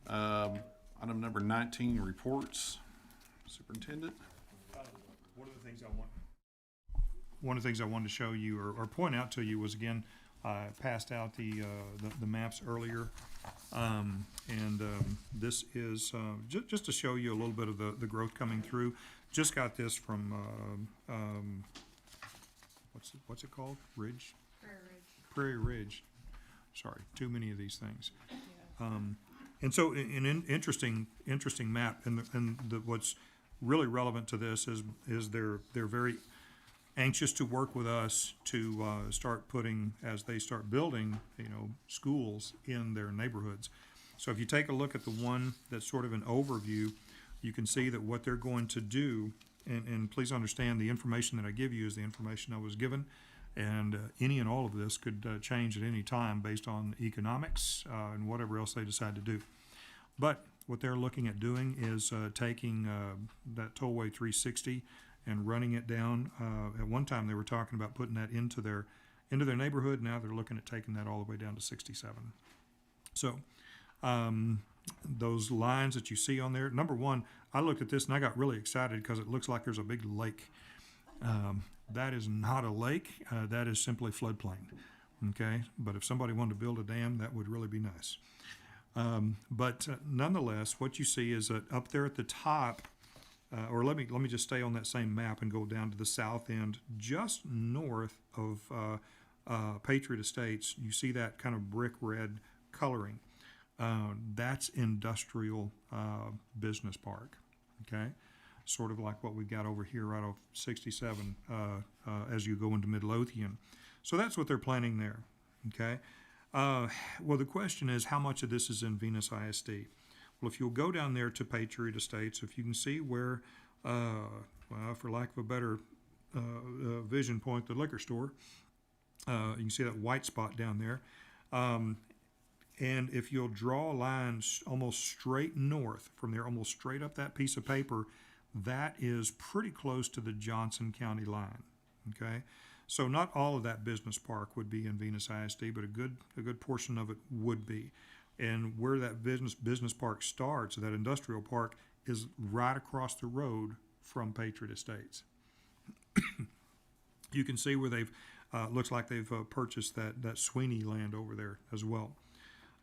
A: Item number 19, reports. Superintendent?
I: One of the things I wanted to show you or point out to you was, again, I passed out the maps earlier. This is just to show you a little bit of the growth coming through. Just got this from, what's it called? Ridge? Prairie Ridge. Sorry, too many of these things. And so an interesting map, and what's really relevant to this is they're very anxious to work with us to start putting, as they start building, schools in their neighborhoods. So if you take a look at the one that's sort of an overview, you can see that what they're going to do, and please understand the information that I give you is the information I was given, and any and all of this could change at any time based on economics and whatever else they decide to do. But what they're looking at doing is taking that Tollway 360 and running it down. At one time, they were talking about putting that into their neighborhood. Now they're looking at taking that all the way down to 67. So those lines that you see on there, number one, I looked at this and I got really excited because it looks like there's a big lake. That is not a lake. That is simply floodplain. Okay, but if somebody wanted to build a dam, that would really be nice. But nonetheless, what you see is that up there at the top, or let me just stay on that same map and go down to the south end, just north of Patriot Estates. You see that kind of brick red coloring. That's industrial business park. Okay, sort of like what we've got over here right off 67 as you go into Midlothian. So that's what they're planning there. Okay. Well, the question is, how much of this is in Venus ISD? Well, if you'll go down there to Patriot Estates, if you can see where, well, for lack of a better vision point, the liquor store, you can see that white spot down there. And if you'll draw a line almost straight north from there, almost straight up that piece of paper, that is pretty close to the Johnson County line. Okay. So not all of that business park would be in Venus ISD, but a good portion of it would be. And where that business park starts, that industrial park, is right across the road from Patriot Estates. You can see where they've looks like they've purchased that Sweeney land over there as well.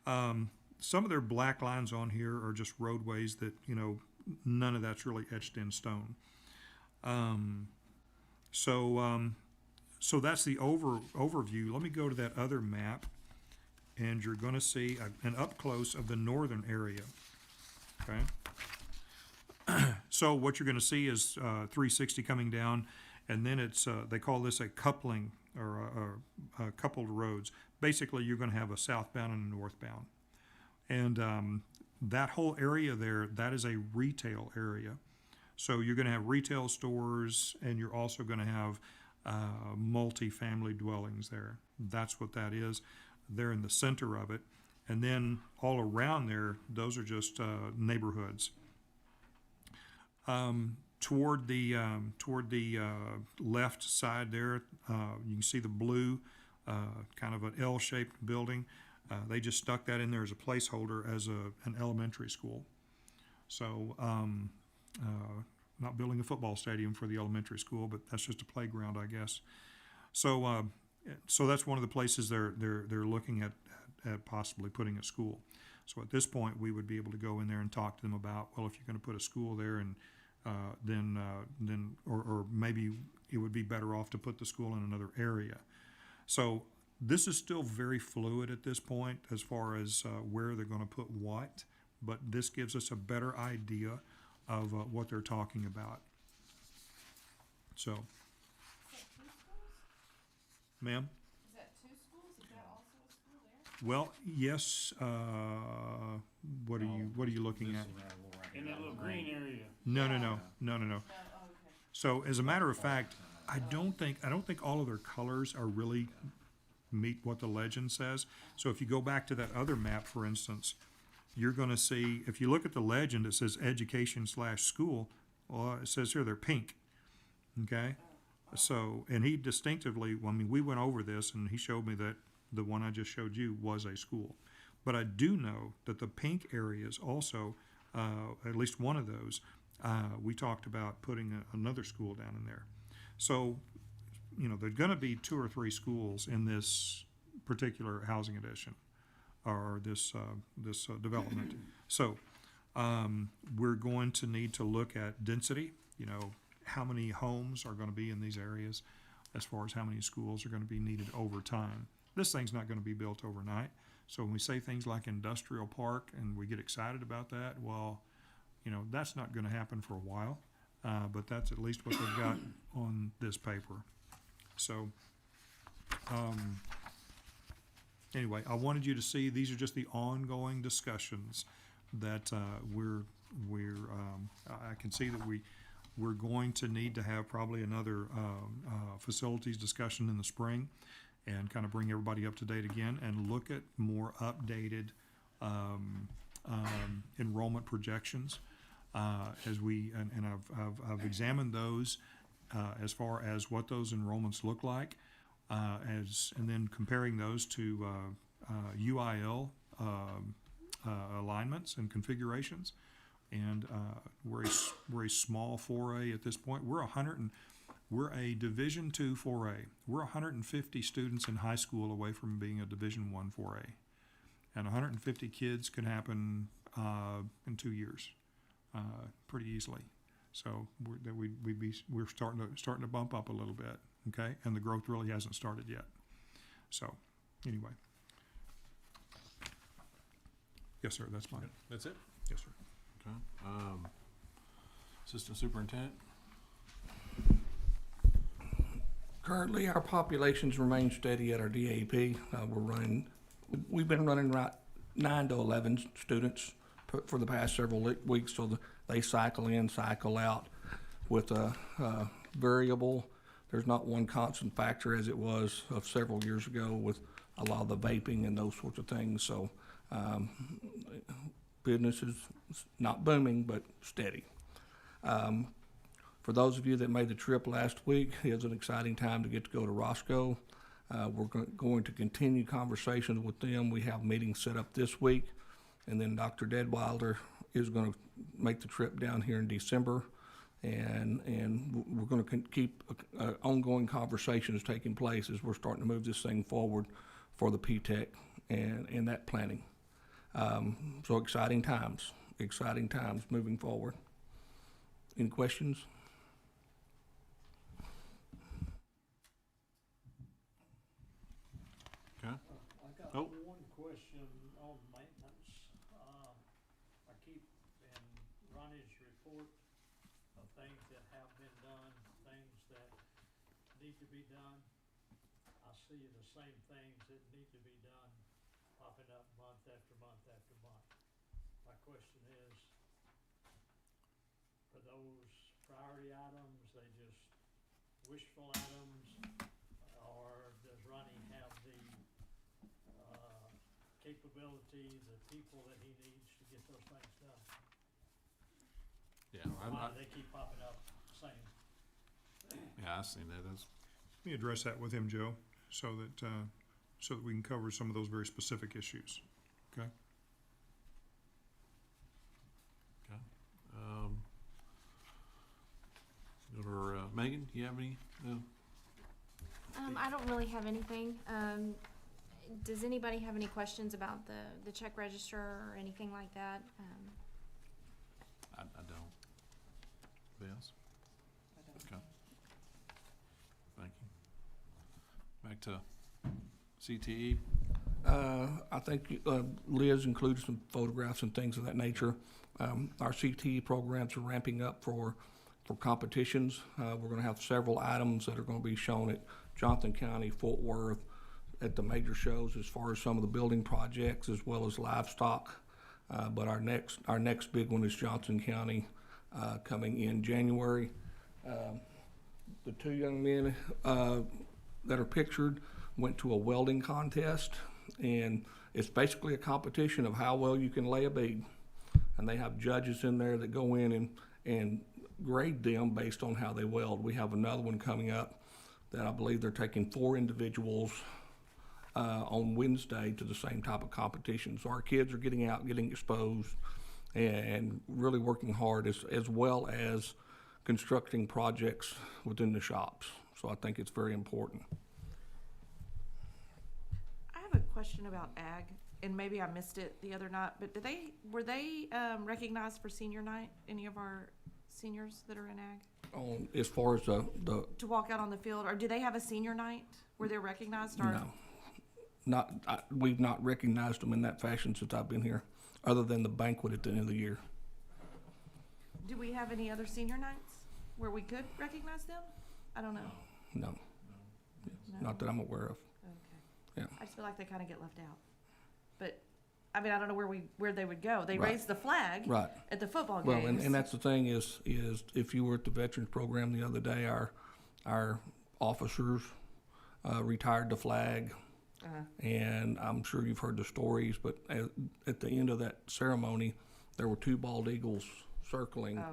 I: Some of their black lines on here are just roadways that none of that's really etched in stone. So that's the overview. Let me go to that other map, and you're going to see an up close of the northern area. Okay. So what you're going to see is 360 coming down, and then it's they call this a coupling or coupled roads. Basically, you're going to have a southbound and a northbound, and that whole area there, that is a retail area. So you're going to have retail stores, and you're also going to have multi-family dwellings there. That's what that is. They're in the center of it, and then all around there, those are just neighborhoods. Toward the left side there, you can see the blue, kind of an L-shaped building. They just stuck that in there as a placeholder as an elementary school. So. Not building a football stadium for the elementary school, but that's just a playground, I guess. So, so that's one of the places they're looking at possibly putting a school. So at this point, we would be able to go in there and talk to them about, well, if you're going to put a school there, and then maybe it would be better off to put the school in another area. So this is still very fluid at this point as far as where they're going to put what, but this gives us a better idea of what they're talking about. So, ma'am?
C: Is that two schools? Is that also a school there?
I: Well, yes. What are you looking at?
E: In that little green area.
I: No.
C: Okay.
I: So, as a matter of fact, I don't think all of their colors are really meet what the legend says. So, if you go back to that other map, for instance, you're going to see, if you look at the legend, it says education/school. Well, it says here they're pink. Okay? So, and he distinctively, we went over this, and he showed me that the one I just showed you was a school. But I do know that the pink areas also, at least one of those, we talked about putting another school down in there. So, you know, there's going to be 2 or 3 schools in this particular housing addition, or this development. So we're going to need to look at density, you know, how many homes are going to be in these areas, as far as how many schools are going to be needed over time. This thing's not going to be built overnight. So when we say things like industrial park and we get excited about that, well, you know, that's not going to happen for a while, but that's at least what they've got on this paper. So anyway, I wanted you to see these are just the ongoing discussions that I can see that we're going to need to have probably another facilities discussion in the spring, and kind of bring everybody up to date again and look at more updated enrollment projections as we, and I've examined those as far as what those enrollments look like, and then comparing those to UIL alignments and configurations. And we're a small 4A at this point. We're a Division II 4A. We're 150 students in high school away from being a Division I 4A, and 150 kids could happen in 2 years, pretty easily. So we're starting to bump up a little bit, okay? And the growth really hasn't started yet. So anyway, yes, sir. That's fine.
A: That's it.
I: Yes, sir.
A: Okay. Assistant Superintendent.
J: Currently, our populations remain steady at our DAP. We've been running right 9 to 11 students for the past several weeks, so they cycle in, cycle out with a variable. There's not one constant factor as it was of several years ago with a lot of the vaping and those sorts of things. So business is not booming, but steady. For those of you that made the trip last week, it was an exciting time to get to go to Roscoe. We're going to continue conversations with them. We have meetings set up this week, and then Dr. Deadwilder is going to make the trip down here in December, and we're going to keep ongoing conversations taking place as we're starting to move this thing forward for the P-TECH and that planning. So exciting times moving forward. Any questions?
A: Okay.
O: I got one question on maintenance. I keep in Ronnie's report of things that have been done, things that need to be done. I see the same things that need to be done popping up month after month after month. My question is, are those priority items, they just wishful items, or does Ronnie have the capability, the people that he needs to get those things done?
A: Yeah,
O: Why do they keep popping up same?
A: Yeah, I've seen that.
I: Let me address that with him, Joe, so that we can cover some of those very specific issues. Okay.
A: Okay. Or Megan, do you have any?
D: I don't really have anything. Does anybody have any questions about the check register or anything like that?
A: I don't. Anybody else? Okay. Thank you. Back to CTE.
J: I think Liz included some photographs and things of that nature. Our CTE programs are ramping up for competitions. We're going to have several items that are going to be shown at Johnson County, Fort Worth, at the major shows as far as some of the building projects as well as livestock. But our next big one is Johnson County coming in January. The 2 young men that are pictured went to a welding contest, and it's basically a competition of how well you can lay a bead. And they have judges in there that go in and grade them based on how they weld. We have another one coming up that I believe they're taking 4 individuals on Wednesday to the same type of competition. So our kids are getting out, getting exposed, and really working hard as well as constructing projects within the shops. So I think it's very important.
T: I have a question about ag, and maybe I missed it the other night, but were they recognized for senior night, any of our seniors that are in ag?
J: As far as the
T: To walk out on the field, or do they have a senior night where they're recognized? Or?
J: No, we've not recognized them in that fashion since I've been here, other than the banquet at the end of the year.
T: Do we have any other senior nights where we could recognize them? I don't know.
J: No. Not that I'm aware of.
T: Okay.
J: Yeah.
T: I just feel like they kind of get left out. But, I mean, I don't know where they would go. They
J: Right.
T: raised the flag
J: Right.
T: at the football
J: Well,
T: games.
J: and that's the thing is if you were at the veterans program the other day, our officers retired the flag. And I'm sure you've heard the stories, but at the end of that ceremony, there were 2 bald eagles circling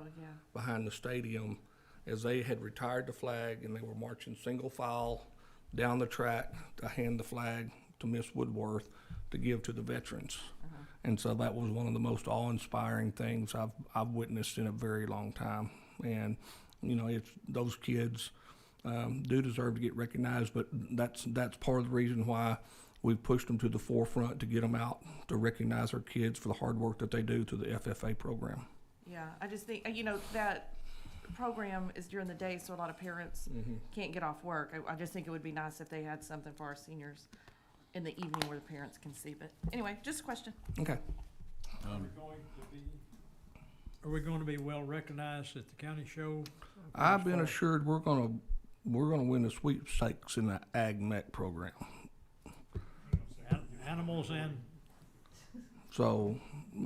J: behind the stadium as they had retired the flag, and they were marching single file down the track to hand the flag to Miss Woodworth to give to the veterans. And so that was one of the most awe-inspiring things I've witnessed in a very long time. And you know, it's those kids do deserve to get recognized, but that's part of the reason why we've pushed them to the forefront to get them out to recognize our kids for the hard work that they do through the FFA program.
T: Yeah, I just think, you know, that program is during the day, so a lot of parents can't get off work. I just think it would be nice if they had something for our seniors in the evening where the parents can see. But anyway, just a question.
J: Okay.
O: Are we going to be well recognized at the county show?
J: I've been assured we're gonna win the sweepstakes in the Ag Mech program.
O: Animals and
J: So,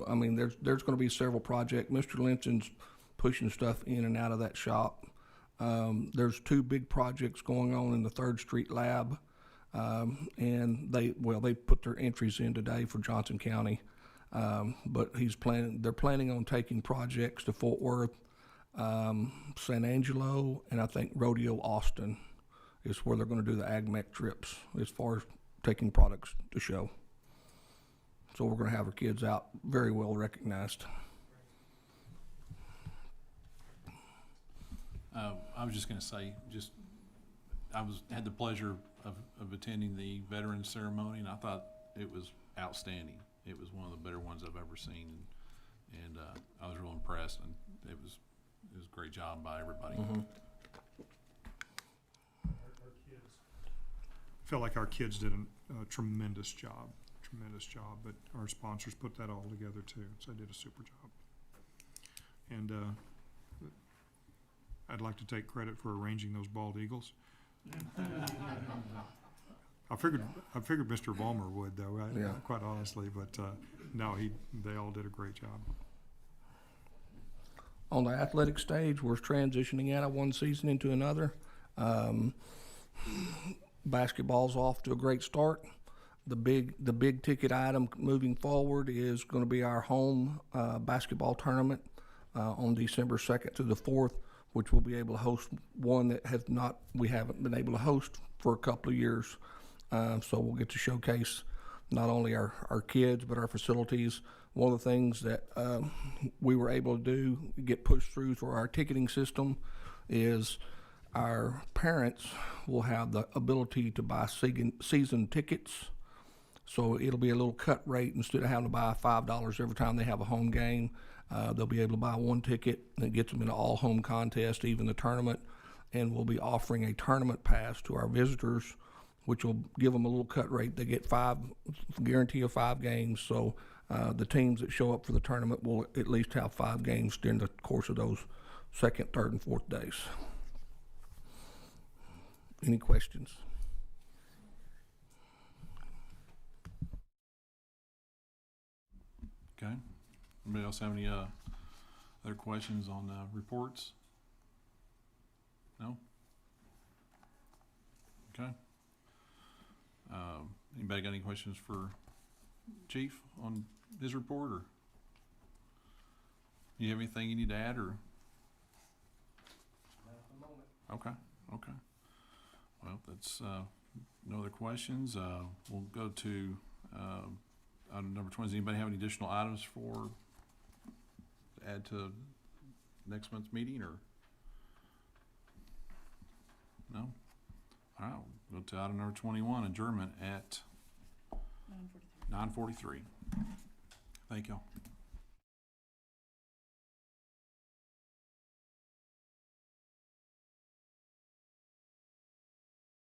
J: I mean, there's going to be several projects. Mr. Lynch's pushing stuff in and out of that shop. There's 2 big projects going on in the 3rd Street lab, and they put their entries in today for Johnson County. But they're planning on taking projects to Fort Worth, San Angelo, and I think Rodeo Austin is where they're going to do the Ag Mech trips as far as taking products to show. So we're going to have our kids out very well recognized.
A: I was just going to say, had the pleasure of attending the veterans ceremony, and I thought it was outstanding. It was one of the better ones I've ever seen, and I was real impressed. And it was a great job by everybody.
F: I feel like our kids did a tremendous job, but our sponsors put that all together too, so they did a super job. And I'd like to take credit for arranging those bald eagles. I figured Mr. Ballmer would, though, quite honestly, but no, they all did a great job.
J: On the athletic stage, we're transitioning out of one season into another. Basketball's off to a great start. The big ticket item moving forward is going to be our home basketball tournament on December 2nd to the 4th, which we'll be able to host one that we haven't been able to host for a couple of years. So we'll get to showcase not only our kids, but our facilities. One of the things that we were able to do, get pushed through our ticketing system, is our parents will have the ability to buy season tickets. So it'll be a little cut rate. Instead of having to buy $5 every time they have a home game, they'll be able to buy one ticket, and it gets them into all home contests, even the tournament. And we'll be offering a tournament pass to our visitors, which will give them a little cut rate. They get guarantee of 5 games. So the teams that show up for the tournament will at least have 5 games during the course of those 2nd, 3rd, and 4th days. Any questions?
A: Okay. Anybody else have any other questions on reports? No? Okay. Anybody got any questions for Chief on his report, or you have anything you need to add, or? Not at the moment. Okay. Well, that's no other questions. We'll go to, item number 20. Does anybody have any additional items to add to next month's meeting, or? No? All right, we'll go to item number 21, adjournment at 9:43. Thank y'all.